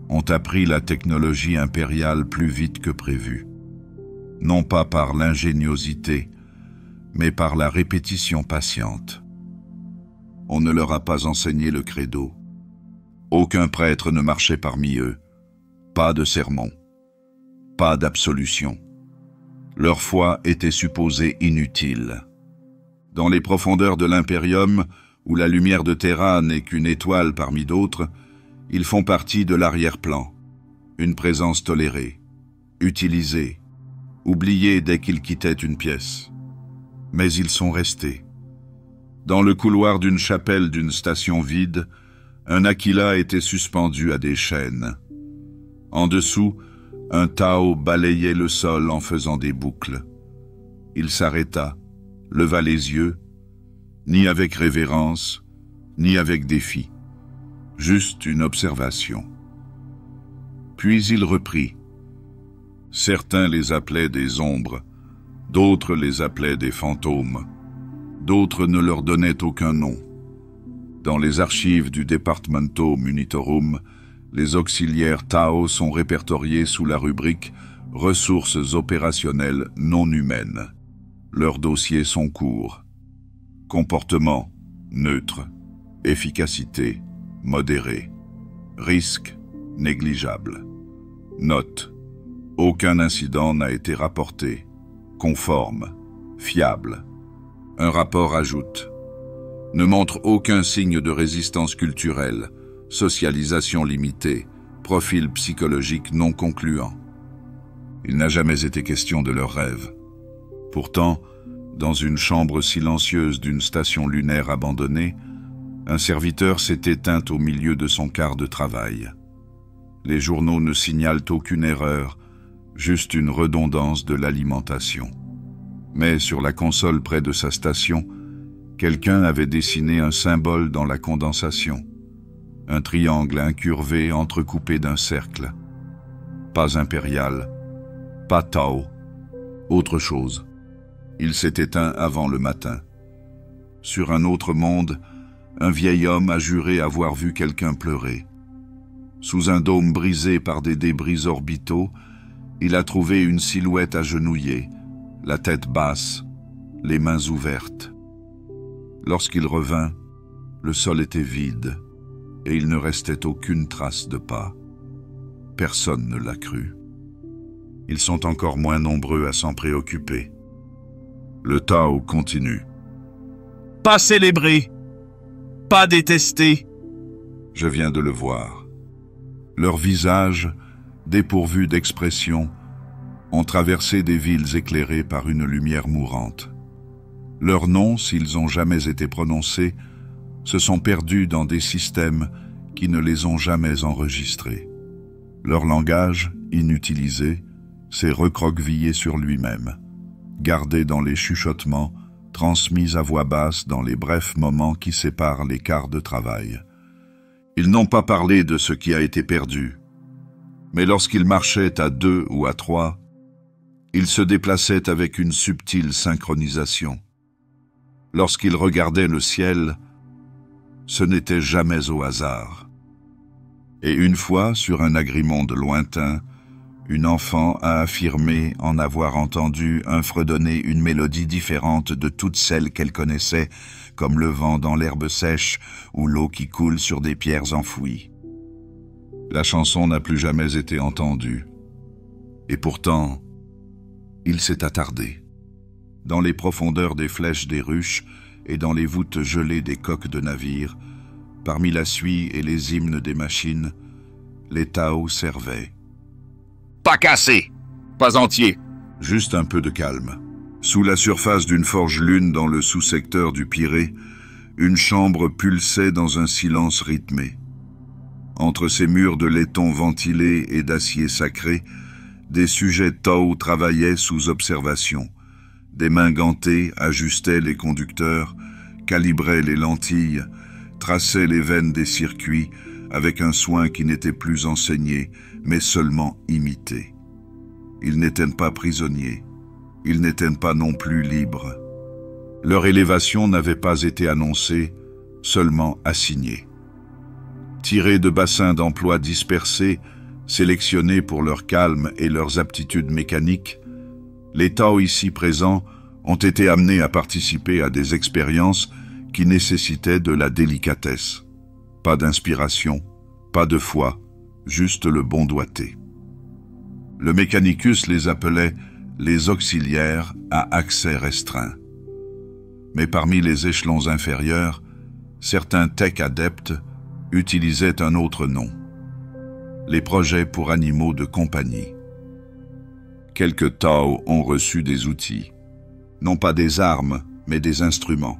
ont appris la technologie impériale plus vite que prévu. Non pas par l'ingéniosité, mais par la répétition patiente. On ne leur a pas enseigné le credo. Aucun prêtre ne marchait parmi eux. Pas de sermon. Pas d'absolution. Leur foi était supposée inutile. Dans les profondeurs de l'Imperium, où la lumière de Terra n'est qu'une étoile parmi d'autres, ils font partie de l'arrière-plan. Une présence tolérée, utilisée, oubliée dès qu'ils quittaient une pièce. Mais ils sont restés. Dans le couloir d'une chapelle d'une station vide, un Aquila était suspendu à des chaînes. En dessous, un Tau balayait le sol en faisant des boucles. Il s'arrêta, leva les yeux, ni avec révérence, ni avec défi. Juste une observation. Puis il reprit. Certains les appelaient des ombres, d'autres les appelaient des fantômes. D'autres ne leur donnaient aucun nom. Dans les archives du Departamento Munitorum, les auxiliaires Tau sont répertoriés sous la rubrique « Ressources opérationnelles non humaines ». Leurs dossiers sont courts. Comportement, neutre. Efficacité, modéré. Risque, négligeable. Note, aucun incident n'a été rapporté. Conforme, fiable. Un rapport ajoute, ne montre aucun signe de résistance culturelle, socialisation limitée, profil psychologique non concluant. Il n'a jamais été question de leurs rêves. Pourtant, dans une chambre silencieuse d'une station lunaire abandonnée, un serviteur s'est éteint au milieu de son quart de travail. Les journaux ne signalent aucune erreur, juste une redondance de l'alimentation. Mais sur la console près de sa station, quelqu'un avait dessiné un symbole dans la condensation. Un triangle incurvé entrecoupé d'un cercle. Pas impérial, pas Tau, autre chose. Il s'est éteint avant le matin. Sur un autre monde, un vieil homme a juré avoir vu quelqu'un pleurer. Sous un dôme brisé par des débris orbitaux, il a trouvé une silhouette agenouillée, la tête basse, les mains ouvertes. Lorsqu'il revint, le sol était vide et il ne restait aucune trace de pas. Personne ne l'a cru. Ils sont encore moins nombreux à s'en préoccuper. Le Tau continue. Pas célébré, pas détesté. Je viens de le voir. Leurs visages, dépourvus d'expression, ont traversé des villes éclairées par une lumière mourante. Leurs noms, s'ils ont jamais été prononcés, se sont perdus dans des systèmes qui ne les ont jamais enregistrés. Leur langage, inutilisé, s'est recroquevillé sur lui-même, gardé dans les chuchotements, transmis à voix basse dans les brefs moments qui séparent les quarts de travail. Ils n'ont pas parlé de ce qui a été perdu, mais lorsqu'ils marchaient à 2 ou à 3, ils se déplaçaient avec une subtile synchronisation. Lorsqu'il regardait le ciel, ce n'était jamais au hasard. Et une fois, sur un agrimonde lointain, une enfant a affirmé en avoir entendu un fredonner une mélodie différente de toutes celles qu'elle connaissait, comme le vent dans l'herbe sèche ou l'eau qui coule sur des pierres enfouies. La chanson n'a plus jamais été entendue. Et pourtant, il s'est attardé. Dans les profondeurs des flèches des ruches et dans les voûtes gelées des coques de navires, parmi la suie et les hymnes des machines, les Tao servaient. Pas cassé, pas entier. Juste un peu de calme. Sous la surface d'une forge lune dans le sous-secteur du Pirée, une chambre pulsait dans un silence rythmé. Entre ces murs de laiton ventilés et d'acier sacré, des sujets Tao travaillaient sous observation. Des mains gantées ajustaient les conducteurs, calibraient les lentilles, traçaient les veines des circuits avec un soin qui n'était plus enseigné, mais seulement imité. Ils n'étaient pas prisonniers, ils n'étaient pas non plus libres. Leur élévation n'avait pas été annoncée, seulement assignée. Tirés de bassins d'emploi dispersés, sélectionnés pour leur calme et leurs aptitudes mécaniques, les Tao ici présents ont été amenés à participer à des expériences qui nécessitaient de la délicatesse. Pas d'inspiration, pas de foi, juste le bon doigté. Le Mechanicus les appelait les auxiliaires à accès restreint. Mais parmi les échelons inférieurs, certains tech adeptes utilisaient un autre nom. Les projets pour animaux de compagnie. Quelques Tao ont reçu des outils. Non pas des armes, mais des instruments.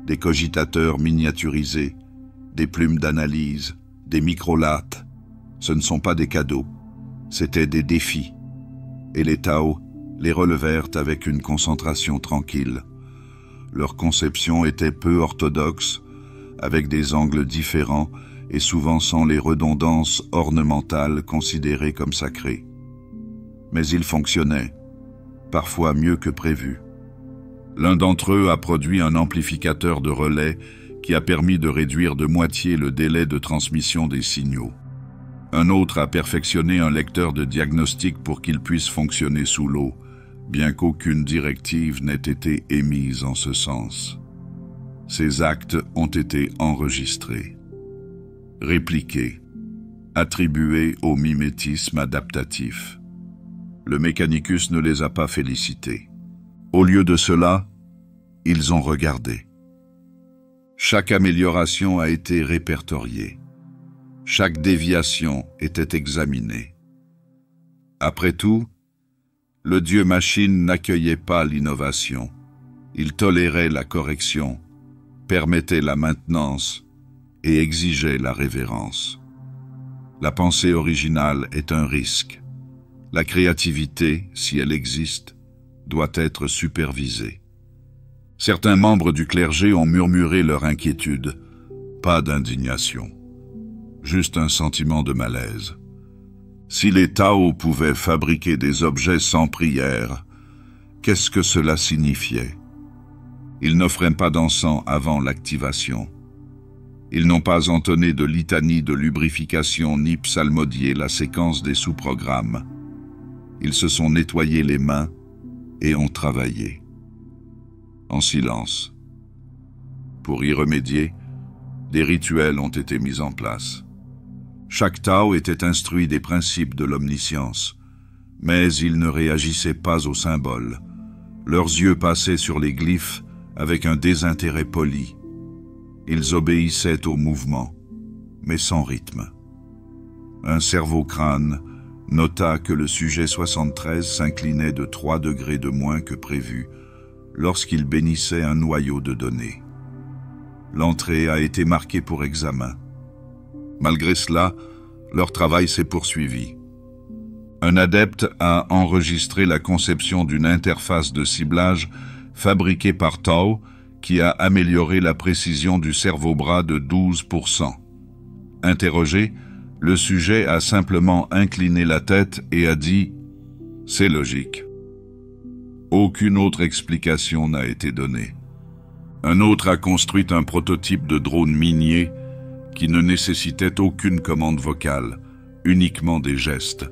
Des cogitateurs miniaturisés, des plumes d'analyse, des microlates. Ce ne sont pas des cadeaux, c'étaient des défis. Et les Tao les relevèrent avec une concentration tranquille. Leur conception était peu orthodoxe, avec des angles différents et souvent sans les redondances ornementales considérées comme sacrées. Mais ils fonctionnaient, parfois mieux que prévu. L'un d'entre eux a produit un amplificateur de relais qui a permis de réduire de moitié le délai de transmission des signaux. Un autre a perfectionné un lecteur de diagnostic pour qu'il puisse fonctionner sous l'eau, bien qu'aucune directive n'ait été émise en ce sens. Ces actes ont été enregistrés, répliqués, attribués au mimétisme adaptatif. Le Mechanicus ne les a pas félicités. Au lieu de cela, ils ont regardé. Chaque amélioration a été répertoriée. Chaque déviation était examinée. Après tout, le dieu machine n'accueillait pas l'innovation. Il tolérait la correction, permettait la maintenance et exigeait la révérence. La pensée originale est un risque. La créativité, si elle existe, doit être supervisée. Certains membres du clergé ont murmuré leur inquiétude, pas d'indignation, juste un sentiment de malaise. Si les Tao pouvaient fabriquer des objets sans prière, qu'est-ce que cela signifiait? Ils n'offraient pas d'encens avant l'activation. Ils n'ont pas entonné de litanie de lubrification ni psalmodié la séquence des sous-programmes. Ils se sont nettoyés les mains et ont travaillé. En silence. Pour y remédier, des rituels ont été mis en place. Chaque Tao était instruit des principes de l'omniscience, mais ils ne réagissaient pas aux symboles. Leurs yeux passaient sur les glyphes avec un désintérêt poli. Ils obéissaient au mouvement, mais sans rythme. Un cerveau-crâne nota que le sujet 73 s'inclinait de 3 degrés de moins que prévu lorsqu'il bénissait un noyau de données. L'entrée a été marquée pour examen. Malgré cela, leur travail s'est poursuivi. Un adepte a enregistré la conception d'une interface de ciblage fabriquée par Tao qui a amélioré la précision du cerveau-bras de 12%. Interrogé, le sujet a simplement incliné la tête et a dit « C'est logique ». Aucune autre explication n'a été donnée. Un autre a construit un prototype de drone minier qui ne nécessitait aucune commande vocale, uniquement des gestes.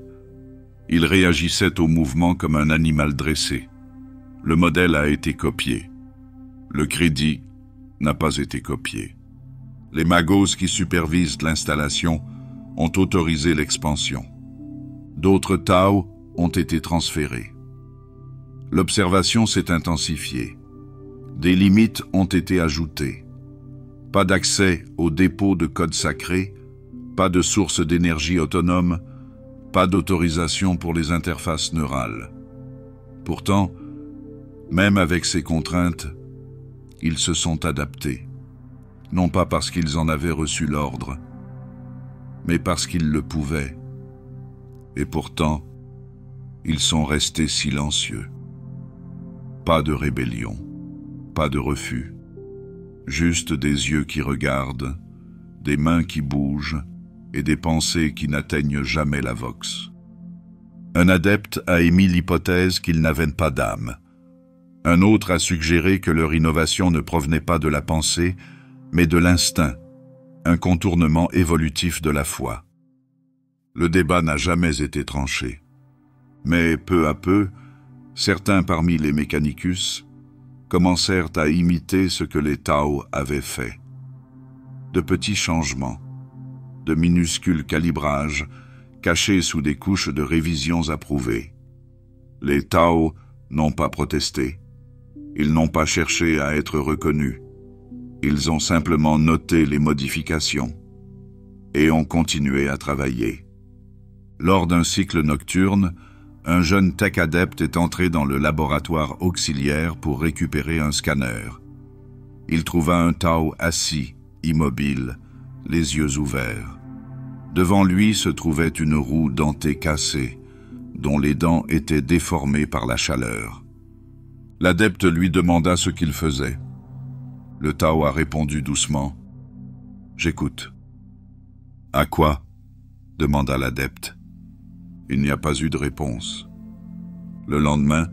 Il réagissait au mouvement comme un animal dressé. Le modèle a été copié. Le crédit n'a pas été copié. Les magos qui supervisent l'installation ont autorisé l'expansion. D'autres Tau ont été transférés. L'observation s'est intensifiée. Des limites ont été ajoutées. Pas d'accès au dépôt de code sacré, pas de source d'énergie autonome, pas d'autorisation pour les interfaces neurales. Pourtant, même avec ces contraintes, ils se sont adaptés. Non pas parce qu'ils en avaient reçu l'ordre, mais parce qu'ils le pouvaient. Et pourtant, ils sont restés silencieux. Pas de rébellion, pas de refus. Juste des yeux qui regardent, des mains qui bougent et des pensées qui n'atteignent jamais la vox. Un adepte a émis l'hypothèse qu'ils n'avaient pas d'âme. Un autre a suggéré que leur innovation ne provenait pas de la pensée, mais de l'instinct, un contournement évolutif de la foi. Le débat n'a jamais été tranché. Mais peu à peu, certains parmi les Mechanicus commencèrent à imiter ce que les Tau avaient fait. De petits changements, de minuscules calibrages cachés sous des couches de révisions approuvées. Les Tau n'ont pas protesté. Ils n'ont pas cherché à être reconnus. Ils ont simplement noté les modifications et ont continué à travailler. Lors d'un cycle nocturne, un jeune tech adepte est entré dans le laboratoire auxiliaire pour récupérer un scanner. Il trouva un Tau assis, immobile, les yeux ouverts. Devant lui se trouvait une roue dentée cassée, dont les dents étaient déformées par la chaleur. L'adepte lui demanda ce qu'il faisait. Le Tau a répondu doucement « J'écoute ». « À quoi ?» demanda l'adepte. Il n'y a pas eu de réponse. Le lendemain,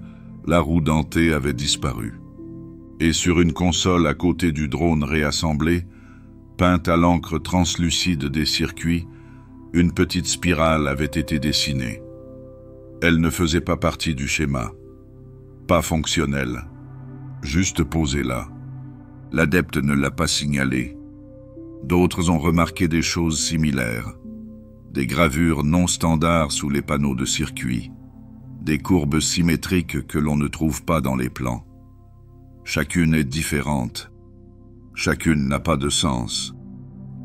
la roue dentée avait disparu. Et sur une console à côté du drone réassemblé, peinte à l'encre translucide des circuits, une petite spirale avait été dessinée. Elle ne faisait pas partie du schéma. Pas fonctionnelle. Juste posée là. L'adepte ne l'a pas signalée. D'autres ont remarqué des choses similaires. Des gravures non standards sous les panneaux de circuit. Des courbes symétriques que l'on ne trouve pas dans les plans. Chacune est différente. Chacune n'a pas de sens.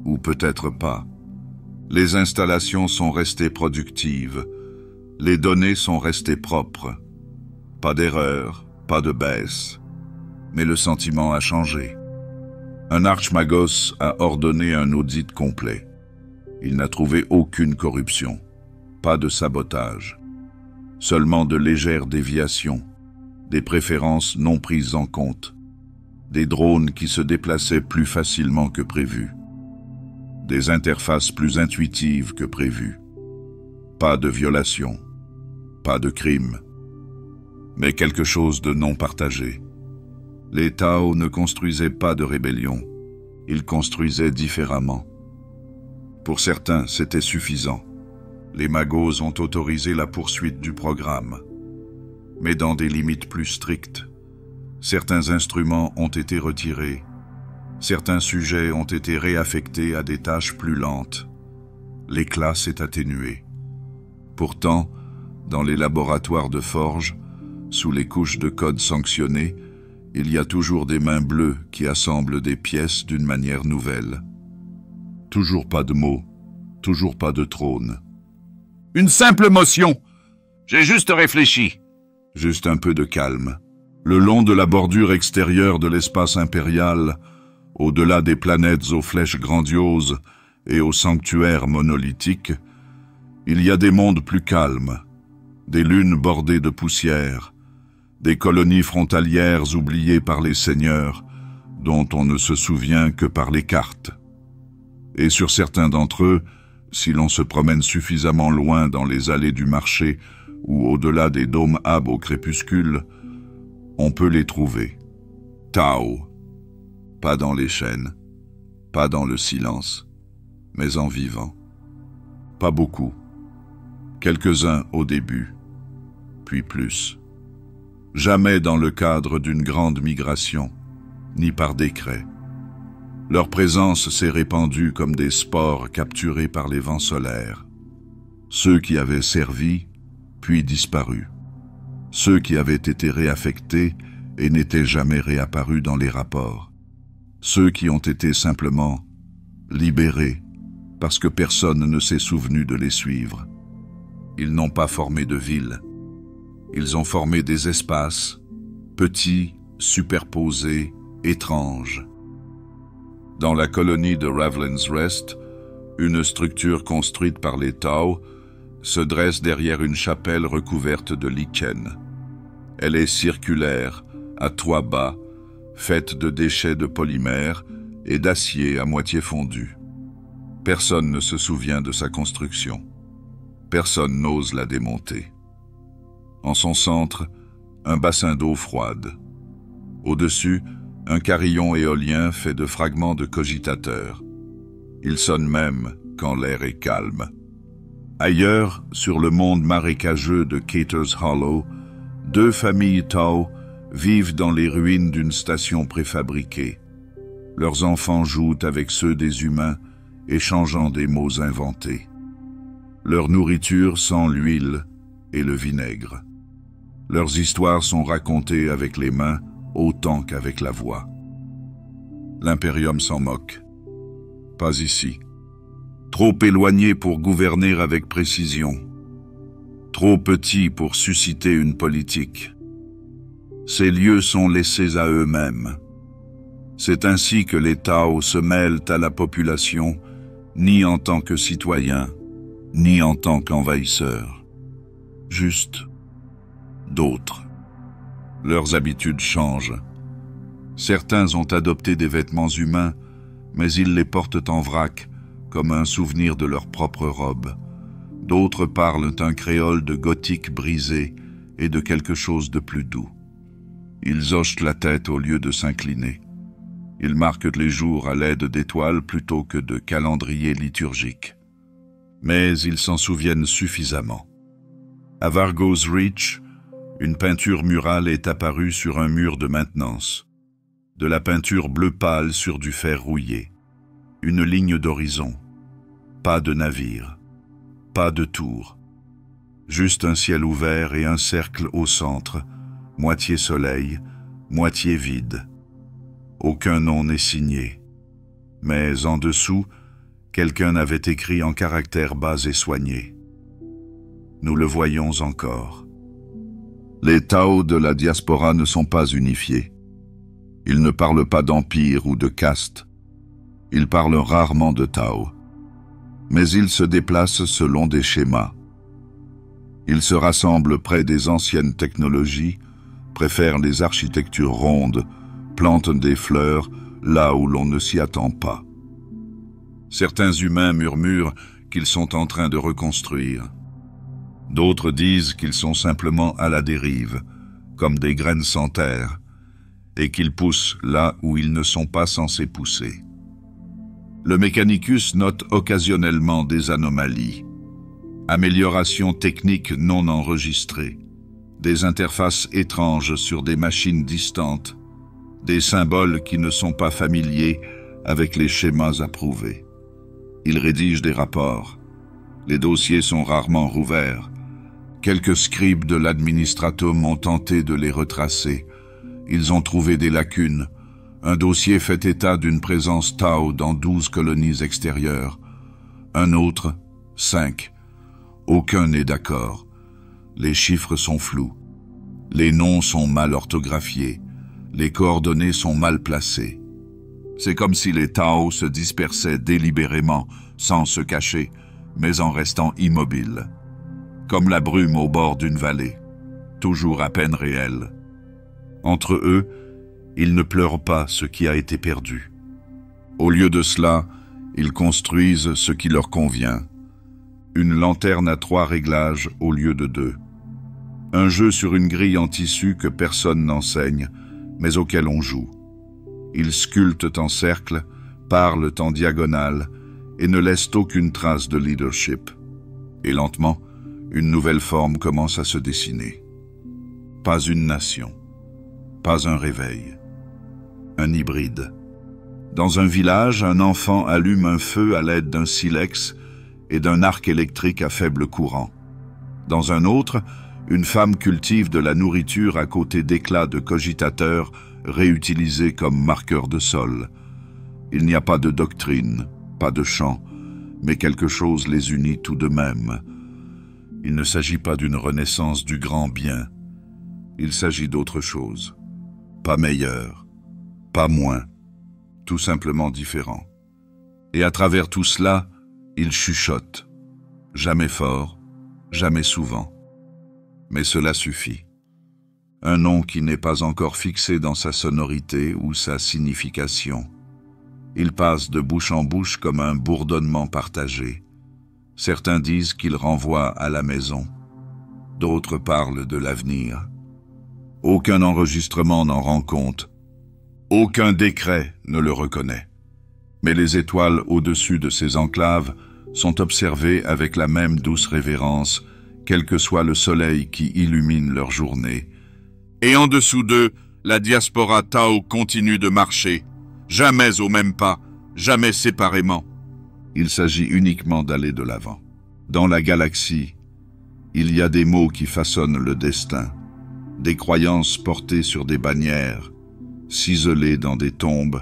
Ou peut-être pas. Les installations sont restées productives. Les données sont restées propres. Pas d'erreur, pas de baisse. Mais le sentiment a changé. Un archmagos a ordonné un audit complet. Il n'a trouvé aucune corruption. Pas de sabotage. Seulement de légères déviations. Des préférences non prises en compte. Des drones qui se déplaçaient plus facilement que prévu. Des interfaces plus intuitives que prévu. Pas de violation. Pas de crime. Mais quelque chose de non partagé. Les Tau ne construisaient pas de rébellion. Ils construisaient différemment. Pour certains, c'était suffisant. Les magos ont autorisé la poursuite du programme. Mais dans des limites plus strictes. Certains instruments ont été retirés. Certains sujets ont été réaffectés à des tâches plus lentes. L'éclat s'est atténué. Pourtant, dans les laboratoires de forge, sous les couches de code sanctionnées, il y a toujours des mains bleues qui assemblent des pièces d'une manière nouvelle. Toujours pas de mots, toujours pas de trône. Une simple motion. J'ai juste réfléchi. Juste un peu de calme. Le long de la bordure extérieure de l'espace impérial, au-delà des planètes aux flèches grandioses et aux sanctuaires monolithiques, il y a des mondes plus calmes, des lunes bordées de poussière, des colonies frontalières oubliées par les seigneurs, dont on ne se souvient que par les cartes. Et sur certains d'entre eux, si l'on se promène suffisamment loin dans les allées du marché ou au-delà des dômes ab au crépuscule, on peut les trouver. Tau, pas dans les chaînes, pas dans le silence, mais en vivant. Pas beaucoup. Quelques-uns au début, puis plus. Jamais dans le cadre d'une grande migration, ni par décret. Leur présence s'est répandue comme des spores capturés par les vents solaires. Ceux qui avaient servi, puis disparu. Ceux qui avaient été réaffectés et n'étaient jamais réapparus dans les rapports. Ceux qui ont été simplement libérés parce que personne ne s'est souvenu de les suivre. Ils n'ont pas formé de ville. Ils ont formé des espaces, petits, superposés, étranges. Dans la colonie de Ravelin's Rest, une structure construite par les Tau se dresse derrière une chapelle recouverte de lichen. Elle est circulaire, à toit bas, faite de déchets de polymère et d'acier à moitié fondu. Personne ne se souvient de sa construction. Personne n'ose la démonter. En son centre, un bassin d'eau froide. Au-dessus, un carillon éolien fait de fragments de cogitateurs. Il sonne même quand l'air est calme. Ailleurs, sur le monde marécageux de Cater's Hollow, 2 familles Tau vivent dans les ruines d'une station préfabriquée. Leurs enfants jouent avec ceux des humains, échangeant des mots inventés. Leur nourriture sent l'huile et le vinaigre. Leurs histoires sont racontées avec les mains autant qu'avec la voix. L'Imperium s'en moque. Pas ici. Trop éloigné pour gouverner avec précision. Trop petit pour susciter une politique. Ces lieux sont laissés à eux-mêmes. C'est ainsi que les Tau se mêlent à la population, ni en tant que citoyens, ni en tant qu'envahisseurs. Juste d'autres. Leurs habitudes changent. Certains ont adopté des vêtements humains, mais ils les portent en vrac, comme un souvenir de leur propre robe. D'autres parlent un créole de gothique brisé et de quelque chose de plus doux. Ils hochent la tête au lieu de s'incliner. Ils marquent les jours à l'aide d'étoiles plutôt que de calendriers liturgiques. Mais ils s'en souviennent suffisamment. À Vargo's Reach, une peinture murale est apparue sur un mur de maintenance. De la peinture bleu pâle sur du fer rouillé. Une ligne d'horizon. Pas de navire. Pas de tour. Juste un ciel ouvert et un cercle au centre, moitié soleil, moitié vide. Aucun nom n'est signé. Mais en dessous, quelqu'un avait écrit en caractères bas et soignés. Nous le voyons encore. Les Tau de la diaspora ne sont pas unifiés. Ils ne parlent pas d'empire ou de caste. Ils parlent rarement de Tau. Mais ils se déplacent selon des schémas. Ils se rassemblent près des anciennes technologies, préfèrent les architectures rondes, plantent des fleurs là où l'on ne s'y attend pas. Certains humains murmurent qu'ils sont en train de reconstruire. D'autres disent qu'ils sont simplement à la dérive, comme des graines sans terre, et qu'ils poussent là où ils ne sont pas censés pousser. Le Mechanicus note occasionnellement des anomalies, améliorations techniques non enregistrées, des interfaces étranges sur des machines distantes, des symboles qui ne sont pas familiers avec les schémas approuvés. Il rédige des rapports. Les dossiers sont rarement rouverts. Quelques scribes de l'administratum ont tenté de les retracer. Ils ont trouvé des lacunes. Un dossier fait état d'une présence Tau dans 12 colonies extérieures. Un autre, 5. Aucun n'est d'accord. Les chiffres sont flous. Les noms sont mal orthographiés. Les coordonnées sont mal placées. C'est comme si les Tau se dispersaient délibérément, sans se cacher, mais en restant immobiles. Comme la brume au bord d'une vallée, toujours à peine réelle. Entre eux, ils ne pleurent pas ce qui a été perdu. Au lieu de cela, ils construisent ce qui leur convient. Une lanterne à 3 réglages au lieu de 2. Un jeu sur une grille en tissu que personne n'enseigne, mais auquel on joue. Ils sculptent en cercle, parlent en diagonale et ne laissent aucune trace de leadership. Et lentement, une nouvelle forme commence à se dessiner. Pas une nation, pas un réveil, un hybride. Dans un village, un enfant allume un feu à l'aide d'un silex et d'un arc électrique à faible courant. Dans un autre, une femme cultive de la nourriture à côté d'éclats de cogitateurs réutilisés comme marqueurs de sol. Il n'y a pas de doctrine, pas de chant, mais quelque chose les unit tout de même. Il ne s'agit pas d'une renaissance du grand bien. Il s'agit d'autre chose. Pas meilleur, pas moins, tout simplement différent. Et à travers tout cela, ils chuchotent. Jamais fort, jamais souvent. Mais cela suffit. Un nom qui n'est pas encore fixé dans sa sonorité ou sa signification. Il passe de bouche en bouche comme un bourdonnement partagé. Certains disent qu'il renvoie à la maison. D'autres parlent de l'avenir. Aucun enregistrement n'en rend compte. Aucun décret ne le reconnaît. Mais les étoiles au-dessus de ces enclaves sont observées avec la même douce révérence, quel que soit le soleil qui illumine leur journée. Et en dessous d'eux, la diaspora Tao continue de marcher, jamais au même pas, jamais séparément. Il s'agit uniquement d'aller de l'avant. Dans la galaxie, il y a des mots qui façonnent le destin, des croyances portées sur des bannières, ciselées dans des tombes,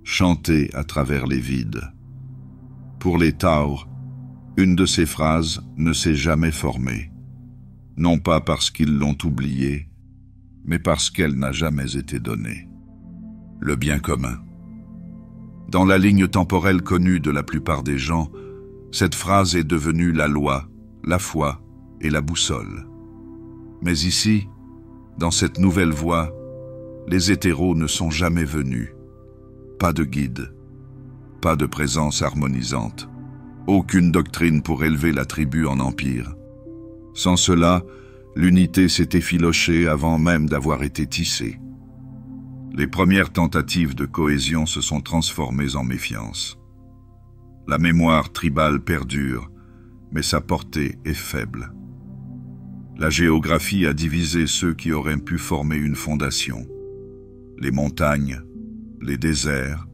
chantées à travers les vides. Pour les Tao, une de ces phrases ne s'est jamais formée, non pas parce qu'ils l'ont oubliée, mais parce qu'elle n'a jamais été donnée. Le bien commun. Dans la ligne temporelle connue de la plupart des gens, cette phrase est devenue la loi, la foi et la boussole. Mais ici, dans cette nouvelle voie, les hétéros ne sont jamais venus. Pas de guide, pas de présence harmonisante, aucune doctrine pour élever la tribu en empire. Sans cela, l'unité s'est effilochée avant même d'avoir été tissée. Les premières tentatives de cohésion se sont transformées en méfiance. La mémoire tribale perdure, mais sa portée est faible. La géographie a divisé ceux qui auraient pu former une fondation. Les montagnes, les déserts,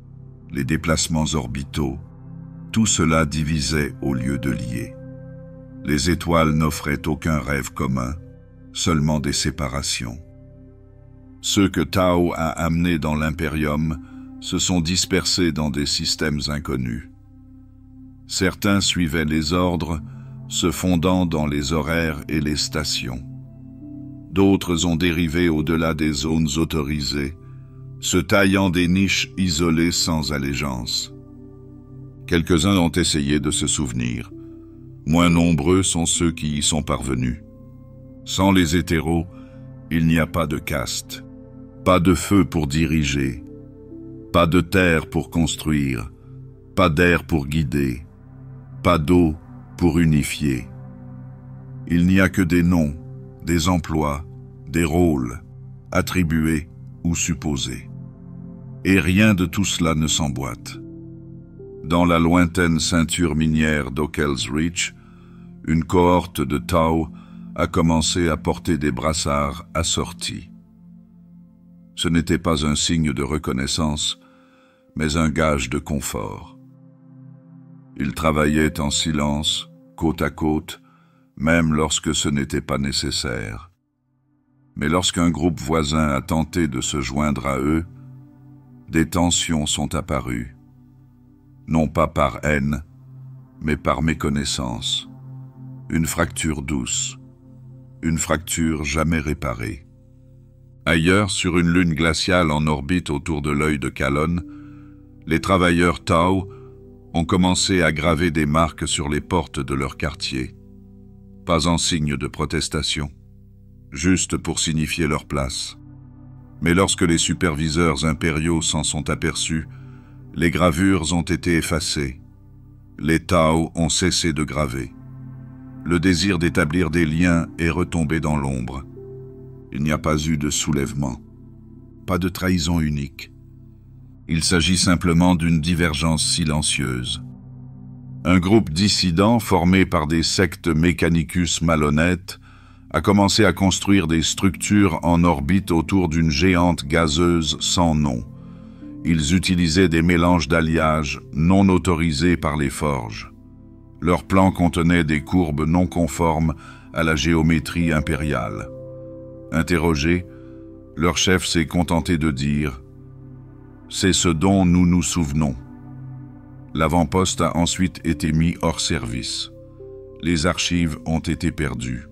les déplacements orbitaux, tout cela divisait au lieu de lier. Les étoiles n'offraient aucun rêve commun, seulement des séparations. Ceux que Tao a amenés dans l'Imperium se sont dispersés dans des systèmes inconnus. Certains suivaient les ordres, se fondant dans les horaires et les stations. D'autres ont dérivé au-delà des zones autorisées, se taillant des niches isolées sans allégeance. Quelques-uns ont essayé de se souvenir. Moins nombreux sont ceux qui y sont parvenus. Sans les hétéros, il n'y a pas de caste, pas de feu pour diriger, pas de terre pour construire, pas d'air pour guider, pas d'eau pour unifier. Il n'y a que des noms, des emplois, des rôles, attribués ou supposés. Et rien de tout cela ne s'emboîte. Dans la lointaine ceinture minière d'Okel's Reach, une cohorte de Tao a commencé à porter des brassards assortis. Ce n'était pas un signe de reconnaissance, mais un gage de confort. Ils travaillaient en silence, côte à côte, même lorsque ce n'était pas nécessaire. Mais lorsqu'un groupe voisin a tenté de se joindre à eux, des tensions sont apparues, non pas par haine, mais par méconnaissance. Une fracture douce, une fracture jamais réparée. Ailleurs, sur une lune glaciale en orbite autour de l'œil de Calonne, les travailleurs Tao ont commencé à graver des marques sur les portes de leur quartier. Pas en signe de protestation, juste pour signifier leur place. Mais lorsque les superviseurs impériaux s'en sont aperçus, les gravures ont été effacées. Les Tao ont cessé de graver. Le désir d'établir des liens est retombé dans l'ombre. Il n'y a pas eu de soulèvement, pas de trahison unique. Il s'agit simplement d'une divergence silencieuse. Un groupe dissident formé par des sectes mechanicus malhonnêtes a commencé à construire des structures en orbite autour d'une géante gazeuse sans nom. Ils utilisaient des mélanges d'alliages non autorisés par les forges. Leur plan contenait des courbes non conformes à la géométrie impériale. Interrogé, leur chef s'est contenté de dire « C'est ce dont nous nous souvenons ». L'avant-poste a ensuite été mis hors service. Les archives ont été perdues.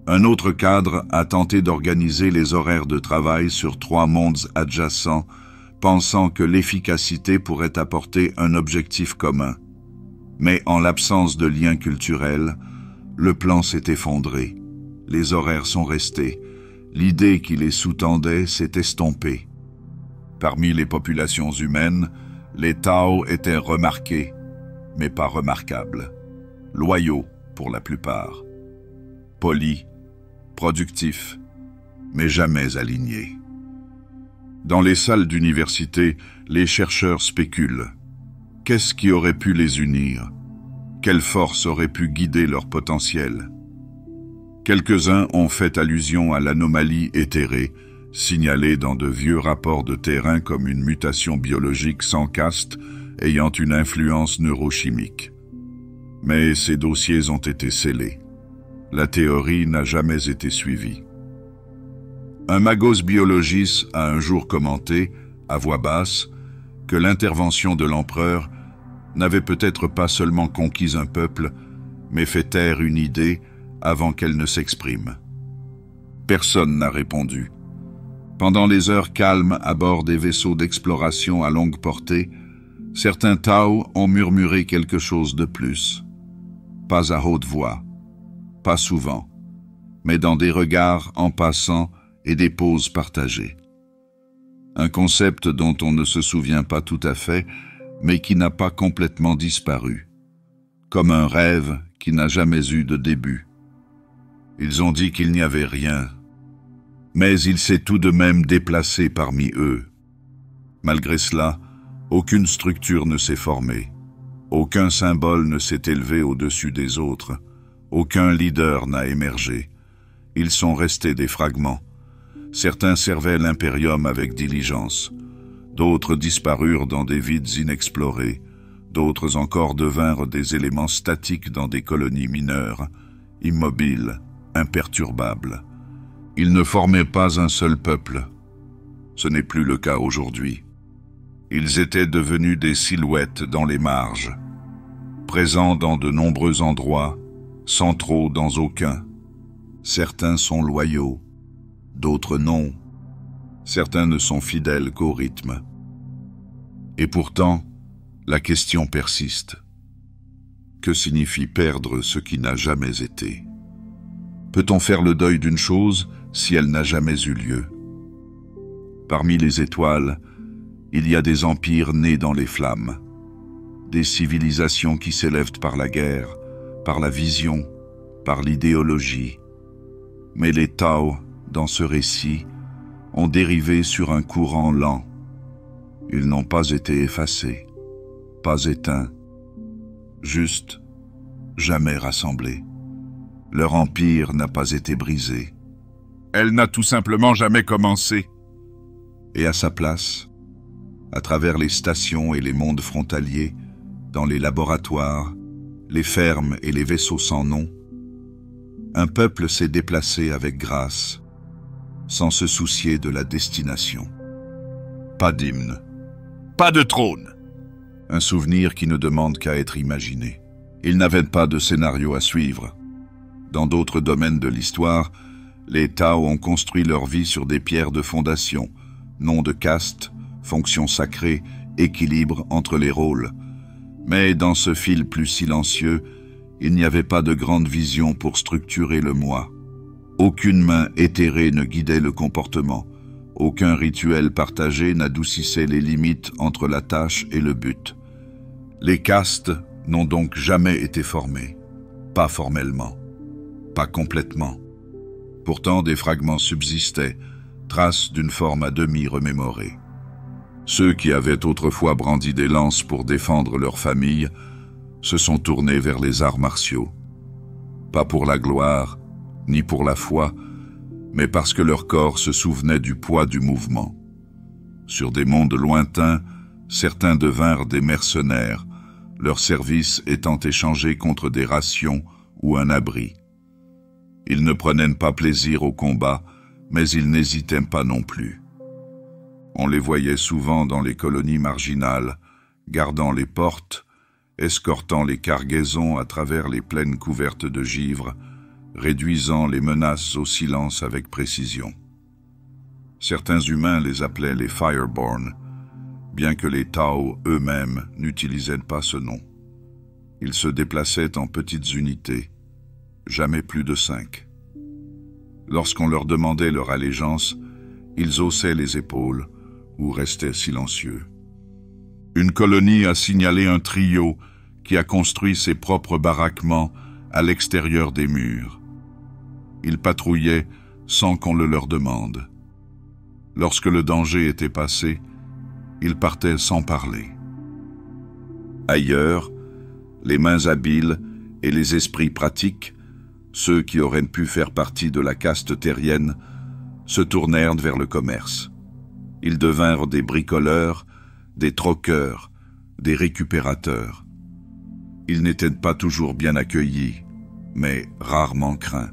Un autre cadre a tenté d'organiser les horaires de travail sur 3 mondes adjacents, pensant que l'efficacité pourrait apporter un objectif commun. Mais en l'absence de lien culturel, le plan s'est effondré. Les horaires sont restés. L'idée qui les sous-tendait s'est estompée. Parmi les populations humaines, les Tao étaient remarqués, mais pas remarquables. Loyaux pour la plupart. Polis, productifs, mais jamais alignés. Dans les salles d'université, les chercheurs spéculent. Qu'est-ce qui aurait pu les unir? Quelle force aurait pu guider leur potentiel? Quelques-uns ont fait allusion à l'anomalie éthérée, signalée dans de vieux rapports de terrain comme une mutation biologique sans caste ayant une influence neurochimique. Mais ces dossiers ont été scellés. La théorie n'a jamais été suivie. Un magos biologiste a un jour commenté, à voix basse, que l'intervention de l'empereur n'avait peut-être pas seulement conquis un peuple, mais fait taire une idée avant qu'elle ne s'exprime. Personne n'a répondu. Pendant les heures calmes à bord des vaisseaux d'exploration à longue portée, certains Tao ont murmuré quelque chose de plus. Pas à haute voix, pas souvent, mais dans des regards en passant et des pauses partagées. Un concept dont on ne se souvient pas tout à fait, mais qui n'a pas complètement disparu, comme un rêve qui n'a jamais eu de début. Ils ont dit qu'il n'y avait rien, mais il s'est tout de même déplacé parmi eux. Malgré cela, aucune structure ne s'est formée, aucun symbole ne s'est élevé au-dessus des autres, aucun leader n'a émergé. Ils sont restés des fragments. Certains servaient l'impérium avec diligence, d'autres disparurent dans des vides inexplorés, d'autres encore devinrent des éléments statiques dans des colonies mineures, immobiles, imperturbables. Ils ne formaient pas un seul peuple. Ce n'est plus le cas aujourd'hui. Ils étaient devenus des silhouettes dans les marges, présents dans de nombreux endroits, centraux dans aucun. Certains sont loyaux, d'autres non. Certains ne sont fidèles qu'au rythme. Et pourtant, la question persiste. Que signifie perdre ce qui n'a jamais été? Peut-on faire le deuil d'une chose si elle n'a jamais eu lieu? Parmi les étoiles, il y a des empires nés dans les flammes, des civilisations qui s'élèvent par la guerre, par la vision, par l'idéologie. Mais les Tao, dans ce récit, ont dérivé sur un courant lent. Ils n'ont pas été effacés, pas éteints, juste jamais rassemblés. Leur empire n'a pas été brisé. Elle n'a tout simplement jamais commencé. Et à sa place, à travers les stations et les mondes frontaliers, dans les laboratoires, les fermes et les vaisseaux sans nom, un peuple s'est déplacé avec grâce, sans se soucier de la destination. Pas d'hymne. Pas de trône. Un souvenir qui ne demande qu'à être imaginé. Ils n'avaient pas de scénario à suivre. Dans d'autres domaines de l'histoire, les Tao ont construit leur vie sur des pierres de fondation, nom de caste, fonction sacrée, équilibre entre les rôles. Mais dans ce fil plus silencieux, il n'y avait pas de grande vision pour structurer le moi. Aucune main éthérée ne guidait le comportement. Aucun rituel partagé n'adoucissait les limites entre la tâche et le but. Les castes n'ont donc jamais été formés. Pas formellement. Pas complètement. Pourtant, des fragments subsistaient, traces d'une forme à demi remémorée. Ceux qui avaient autrefois brandi des lances pour défendre leur famille se sont tournés vers les arts martiaux. Pas pour la gloire, ni pour la foi, mais parce que leur corps se souvenait du poids du mouvement. Sur des mondes lointains, certains devinrent des mercenaires, leurs services étant échangés contre des rations ou un abri. Ils ne prenaient pas plaisir au combat, mais ils n'hésitaient pas non plus. On les voyait souvent dans les colonies marginales, gardant les portes, escortant les cargaisons à travers les plaines couvertes de givre, réduisant les menaces au silence avec précision. Certains humains les appelaient les Fireborn, bien que les Tau eux-mêmes n'utilisaient pas ce nom. Ils se déplaçaient en petites unités, jamais plus de 5. Lorsqu'on leur demandait leur allégeance, ils haussaient les épaules ou restaient silencieux. Une colonie a signalé un trio qui a construit ses propres baraquements à l'extérieur des murs. Ils patrouillaient sans qu'on le leur demande. Lorsque le danger était passé, ils partaient sans parler. Ailleurs, les mains habiles et les esprits pratiques, ceux qui auraient pu faire partie de la caste terrienne, se tournèrent vers le commerce. Ils devinrent des bricoleurs, des troqueurs, des récupérateurs. Ils n'étaient pas toujours bien accueillis, mais rarement craints.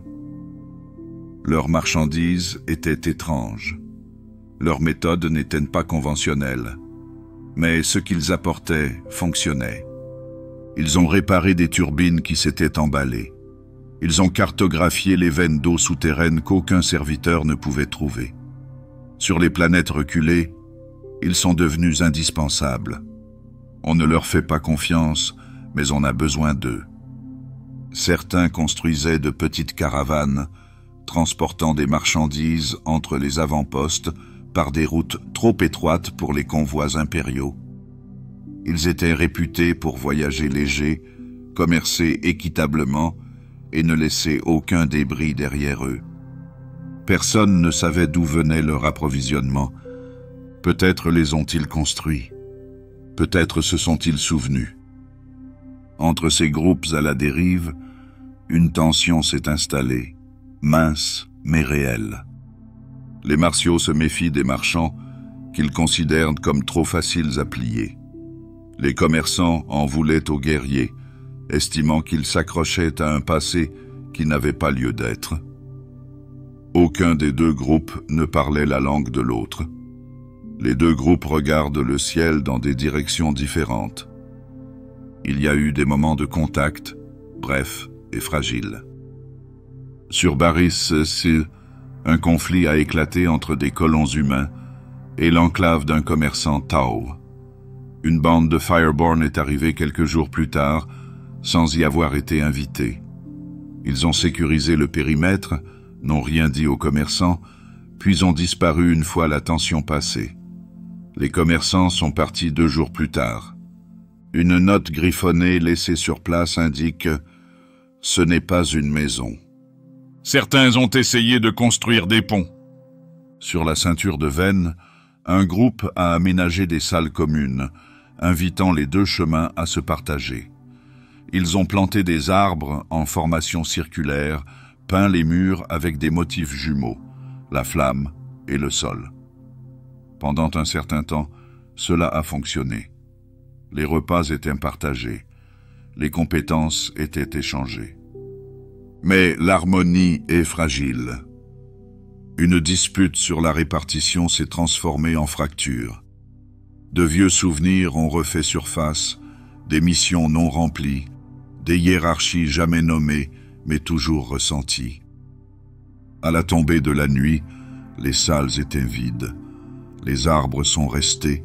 Leurs marchandises étaient étranges. Leurs méthodes n'étaient pas conventionnelles, mais ce qu'ils apportaient fonctionnait. Ils ont réparé des turbines qui s'étaient emballées. Ils ont cartographié les veines d'eau souterraines qu'aucun serviteur ne pouvait trouver. Sur les planètes reculées, ils sont devenus indispensables. On ne leur fait pas confiance, mais on a besoin d'eux. Certains construisaient de petites caravanes, transportant des marchandises entre les avant-postes par des routes trop étroites pour les convois impériaux. Ils étaient réputés pour voyager léger, commercer équitablement et ne laisser aucun débris derrière eux. Personne ne savait d'où venait leur approvisionnement. Peut-être les ont-ils construits. Peut-être se sont-ils souvenus. Entre ces groupes à la dérive, une tension s'est installée, mince mais réelle. Les martiaux se méfient des marchands qu'ils considèrent comme trop faciles à plier. Les commerçants en voulaient aux guerriers, estimant qu'ils s'accrochaient à un passé qui n'avait pas lieu d'être. Aucun des deux groupes ne parlait la langue de l'autre. Les deux groupes regardent le ciel dans des directions différentes. Il y a eu des moments de contact, brefs et fragiles. Sur Barris-Sil, un conflit a éclaté entre des colons humains et l'enclave d'un commerçant Tau. Une bande de Fireborn est arrivée quelques jours plus tard, sans y avoir été invités. Ils ont sécurisé le périmètre, n'ont rien dit aux commerçants, puis ont disparu une fois la tension passée. Les commerçants sont partis 2 jours plus tard. Une note griffonnée laissée sur place indique « Ce n'est pas une maison ». Certains ont essayé de construire des ponts. Sur la ceinture de Venn, un groupe a aménagé des salles communes, invitant les 2 chemins à se partager. Ils ont planté des arbres en formation circulaire, peint les murs avec des motifs jumeaux, la flamme et le sol. Pendant un certain temps, cela a fonctionné. Les repas étaient partagés, les compétences étaient échangées. Mais l'harmonie est fragile. Une dispute sur la répartition s'est transformée en fracture. De vieux souvenirs ont refait surface, des missions non remplies, des hiérarchies jamais nommées, mais toujours ressenties. À la tombée de la nuit, les salles étaient vides. Les arbres sont restés,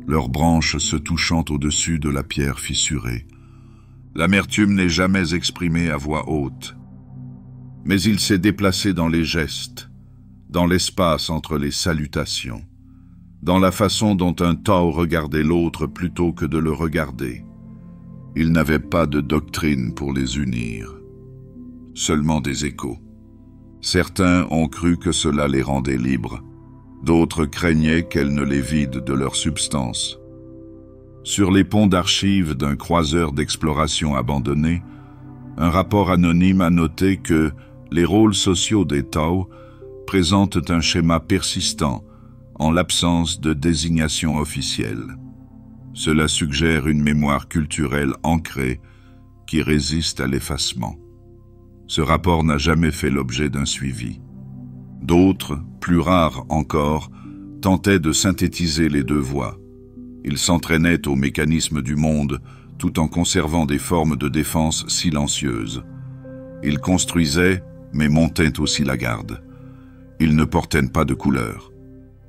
leurs branches se touchant au-dessus de la pierre fissurée. L'amertume n'est jamais exprimée à voix haute. Mais il s'est déplacé dans les gestes, dans l'espace entre les salutations, dans la façon dont un Tau regardait l'autre plutôt que de le regarder. Il n'avait pas de doctrine pour les unir, seulement des échos. Certains ont cru que cela les rendait libres, D'autres craignaient qu'elles ne les vident de leur substance. Sur les ponts d'archives d'un croiseur d'exploration abandonné, un rapport anonyme a noté que les rôles sociaux des Tao présentent un schéma persistant en l'absence de désignation officielle. Cela suggère une mémoire culturelle ancrée qui résiste à l'effacement. Ce rapport n'a jamais fait l'objet d'un suivi. D'autres, plus rares encore, tentaient de synthétiser les deux voies. Ils s'entraînaient au mécanisme du monde tout en conservant des formes de défense silencieuses. Ils construisaient, mais montaient aussi la garde. Ils ne portaient pas de couleur.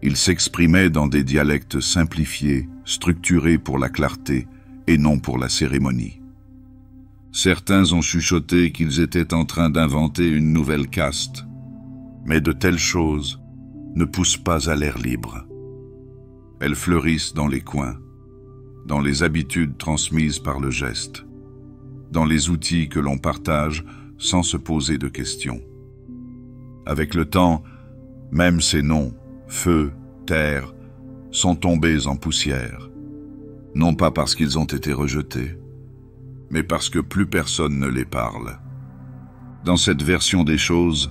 Ils s'exprimaient dans des dialectes simplifiés, structurés pour la clarté et non pour la cérémonie. Certains ont chuchoté qu'ils étaient en train d'inventer une nouvelle caste. Mais de telles choses ne poussent pas à l'air libre. Elles fleurissent dans les coins, dans les habitudes transmises par le geste, dans les outils que l'on partage sans se poser de questions. Avec le temps, même ces noms, feu, terre, sont tombés en poussière, non pas parce qu'ils ont été rejetés, mais parce que plus personne ne les parle. Dans cette version des choses,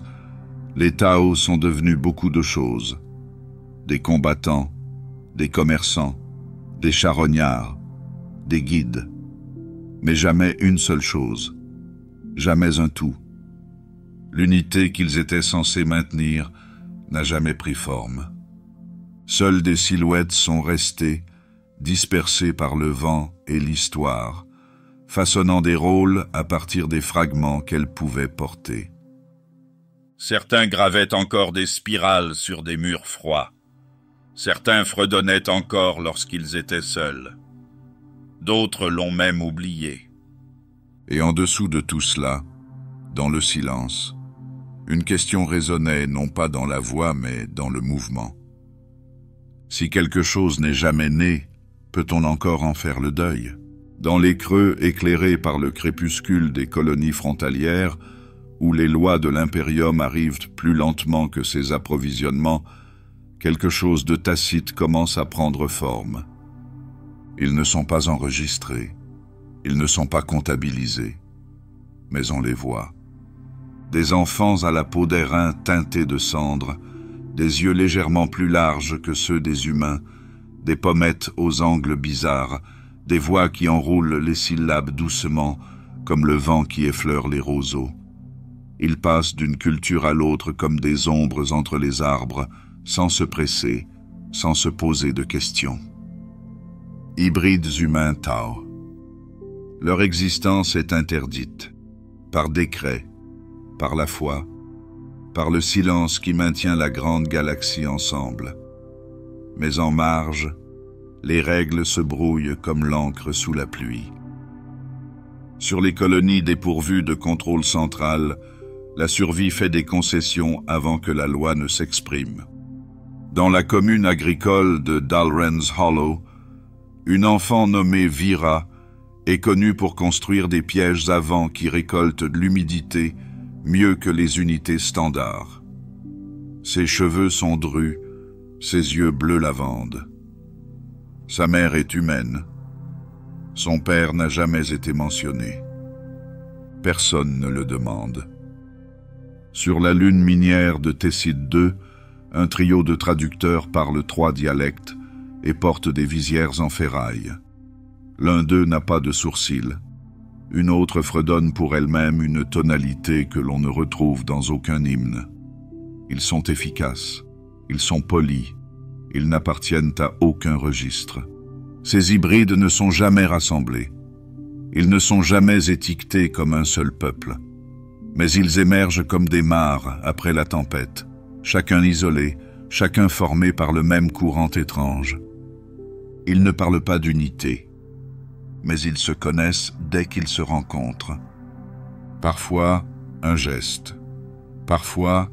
les Tao sont devenus beaucoup de choses. Des combattants, des commerçants, des charognards, des guides. Mais jamais une seule chose, jamais un tout. L'unité qu'ils étaient censés maintenir n'a jamais pris forme. Seules des silhouettes sont restées, dispersées par le vent et l'histoire, façonnant des rôles à partir des fragments qu'elles pouvaient porter. Certains gravaient encore des spirales sur des murs froids. Certains fredonnaient encore lorsqu'ils étaient seuls. D'autres l'ont même oublié. Et en dessous de tout cela, dans le silence, une question résonnait non pas dans la voix mais dans le mouvement. Si quelque chose n'est jamais né, peut-on encore en faire le deuil? Dans les creux éclairés par le crépuscule des colonies frontalières, où les lois de l'impérium arrivent plus lentement que ses approvisionnements, quelque chose de tacite commence à prendre forme. Ils ne sont pas enregistrés, ils ne sont pas comptabilisés, mais on les voit. Des enfants à la peau d'airain teintée de cendre, des yeux légèrement plus larges que ceux des humains, des pommettes aux angles bizarres, des voix qui enroulent les syllabes doucement, comme le vent qui effleure les roseaux. Ils passent d'une culture à l'autre comme des ombres entre les arbres, sans se presser, sans se poser de questions. Hybrides humains Tao. Leur existence est interdite, par décret, par la foi, par le silence qui maintient la grande galaxie ensemble. Mais en marge, les règles se brouillent comme l'encre sous la pluie. Sur les colonies dépourvues de contrôle central, la survie fait des concessions avant que la loi ne s'exprime. Dans la commune agricole de Dalren's Hollow, une enfant nommée Vira est connue pour construire des pièges à vent qui récoltent de l'humidité mieux que les unités standards. Ses cheveux sont drus, ses yeux bleu lavande. Sa mère est humaine. Son père n'a jamais été mentionné. Personne ne le demande. Sur la lune minière de Tesside 2, un trio de traducteurs parle 3 dialectes et porte des visières en ferraille. L'un d'eux n'a pas de sourcils. Une autre fredonne pour elle-même une tonalité que l'on ne retrouve dans aucun hymne. Ils sont efficaces, ils sont polis, ils n'appartiennent à aucun registre. Ces hybrides ne sont jamais rassemblés. Ils ne sont jamais étiquetés comme un seul peuple. Mais ils émergent comme des mares après la tempête, chacun isolé, chacun formé par le même courant étrange. Ils ne parlent pas d'unité, mais ils se connaissent dès qu'ils se rencontrent. Parfois, un geste. Parfois,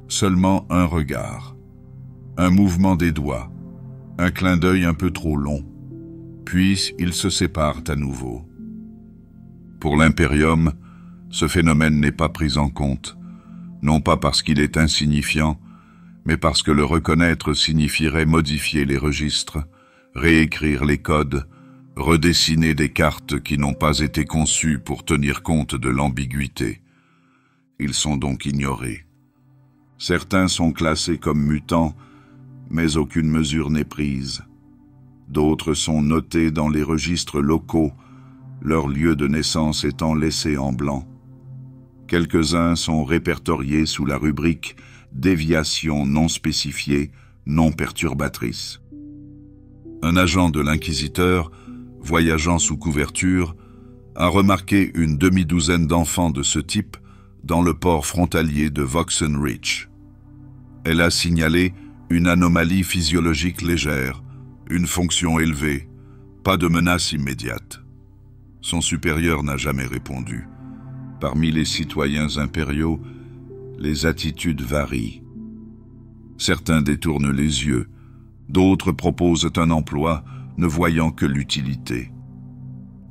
seulement un regard. Un mouvement des doigts. Un clin d'œil un peu trop long. Puis, ils se séparent à nouveau. Pour l'Imperium, ce phénomène n'est pas pris en compte, non pas parce qu'il est insignifiant, mais parce que le reconnaître signifierait modifier les registres, réécrire les codes, redessiner des cartes qui n'ont pas été conçues pour tenir compte de l'ambiguïté. Ils sont donc ignorés. Certains sont classés comme mutants, mais aucune mesure n'est prise. D'autres sont notés dans les registres locaux, leur lieu de naissance étant laissé en blanc. Quelques-uns sont répertoriés sous la rubrique « Déviation non spécifiée, non perturbatrice ». Un agent de l'inquisiteur, voyageant sous couverture, a remarqué une demi-douzaine d'enfants de ce type dans le port frontalier de Vauxhall-Reach. Elle a signalé une anomalie physiologique légère, une fonction élevée, pas de menace immédiate. Son supérieur n'a jamais répondu. Parmi les citoyens impériaux, les attitudes varient. Certains détournent les yeux, d'autres proposent un emploi, ne voyant que l'utilité.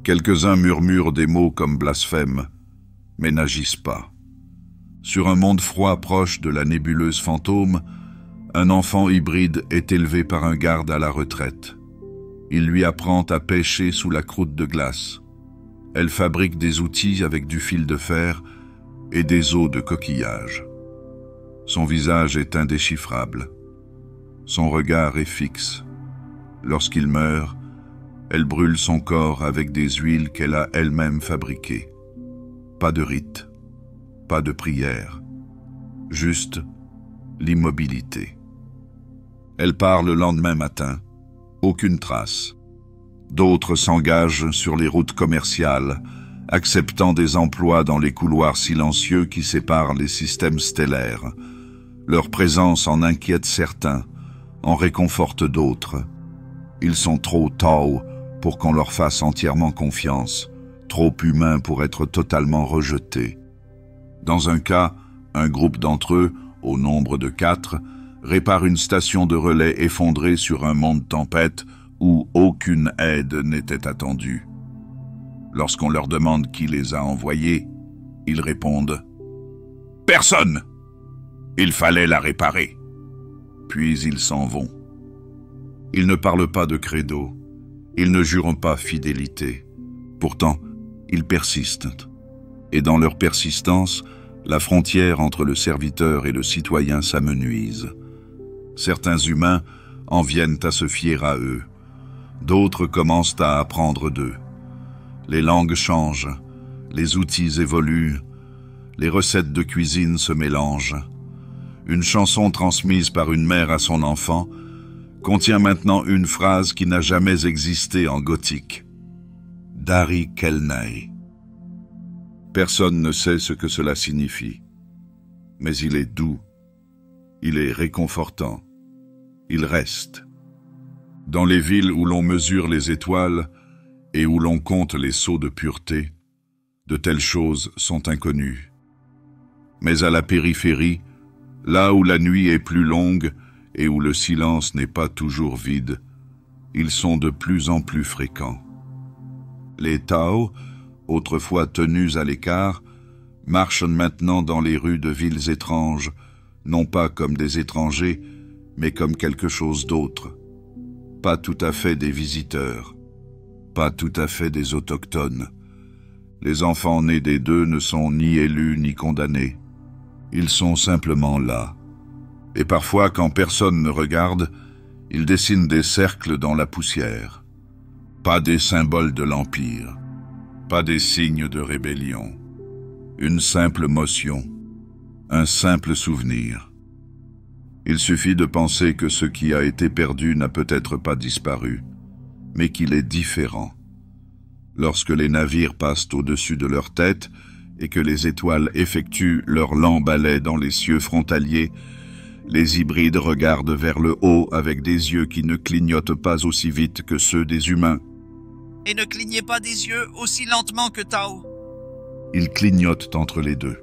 Quelques-uns murmurent des mots comme blasphème, mais n'agissent pas. Sur un monde froid proche de la nébuleuse fantôme, un enfant hybride est élevé par un garde à la retraite. Il lui apprend à pêcher sous la croûte de glace. Elle fabrique des outils avec du fil de fer et des os de coquillage. Son visage est indéchiffrable. Son regard est fixe. Lorsqu'il meurt, elle brûle son corps avec des huiles qu'elle a elle-même fabriquées. Pas de rite, pas de prière, juste l'immobilité. Elle part le lendemain matin, aucune trace. D'autres s'engagent sur les routes commerciales, acceptant des emplois dans les couloirs silencieux qui séparent les systèmes stellaires. Leur présence en inquiète certains, en réconforte d'autres. Ils sont trop Tau pour qu'on leur fasse entièrement confiance, trop humains pour être totalement rejetés. Dans un cas, un groupe d'entre eux, au nombre de 4, répare une station de relais effondrée sur un mont de tempête où aucune aide n'était attendue. Lorsqu'on leur demande qui les a envoyés, ils répondent « Personne ! Il fallait la réparer !» Puis ils s'en vont. Ils ne parlent pas de credo, ils ne jurent pas fidélité. Pourtant, ils persistent. Et dans leur persistance, la frontière entre le serviteur et le citoyen s'amenuise. Certains humains en viennent à se fier à eux. D'autres commencent à apprendre d'eux. Les langues changent, les outils évoluent, les recettes de cuisine se mélangent. Une chanson transmise par une mère à son enfant contient maintenant une phrase qui n'a jamais existé en gothique. Dari Kelnai. Personne ne sait ce que cela signifie, mais il est doux, il est réconfortant, il reste. Dans les villes où l'on mesure les étoiles et où l'on compte les sceaux de pureté, de telles choses sont inconnues. Mais à la périphérie, là où la nuit est plus longue et où le silence n'est pas toujours vide, ils sont de plus en plus fréquents. Les Tau, autrefois tenus à l'écart, marchent maintenant dans les rues de villes étranges, non pas comme des étrangers, mais comme quelque chose d'autre. Pas tout à fait des visiteurs, pas tout à fait des autochtones. Les enfants nés des deux ne sont ni élus ni condamnés. Ils sont simplement là. Et parfois, quand personne ne regarde, ils dessinent des cercles dans la poussière. Pas des symboles de l'Empire, pas des signes de rébellion. Une simple motion, un simple souvenir. Il suffit de penser que ce qui a été perdu n'a peut-être pas disparu, mais qu'il est différent. Lorsque les navires passent au-dessus de leur tête et que les étoiles effectuent leur lent balai dans les cieux frontaliers, les hybrides regardent vers le haut avec des yeux qui ne clignotent pas aussi vite que ceux des humains. Et ne clignez pas des yeux aussi lentement que Tau. Ils clignotent entre les deux.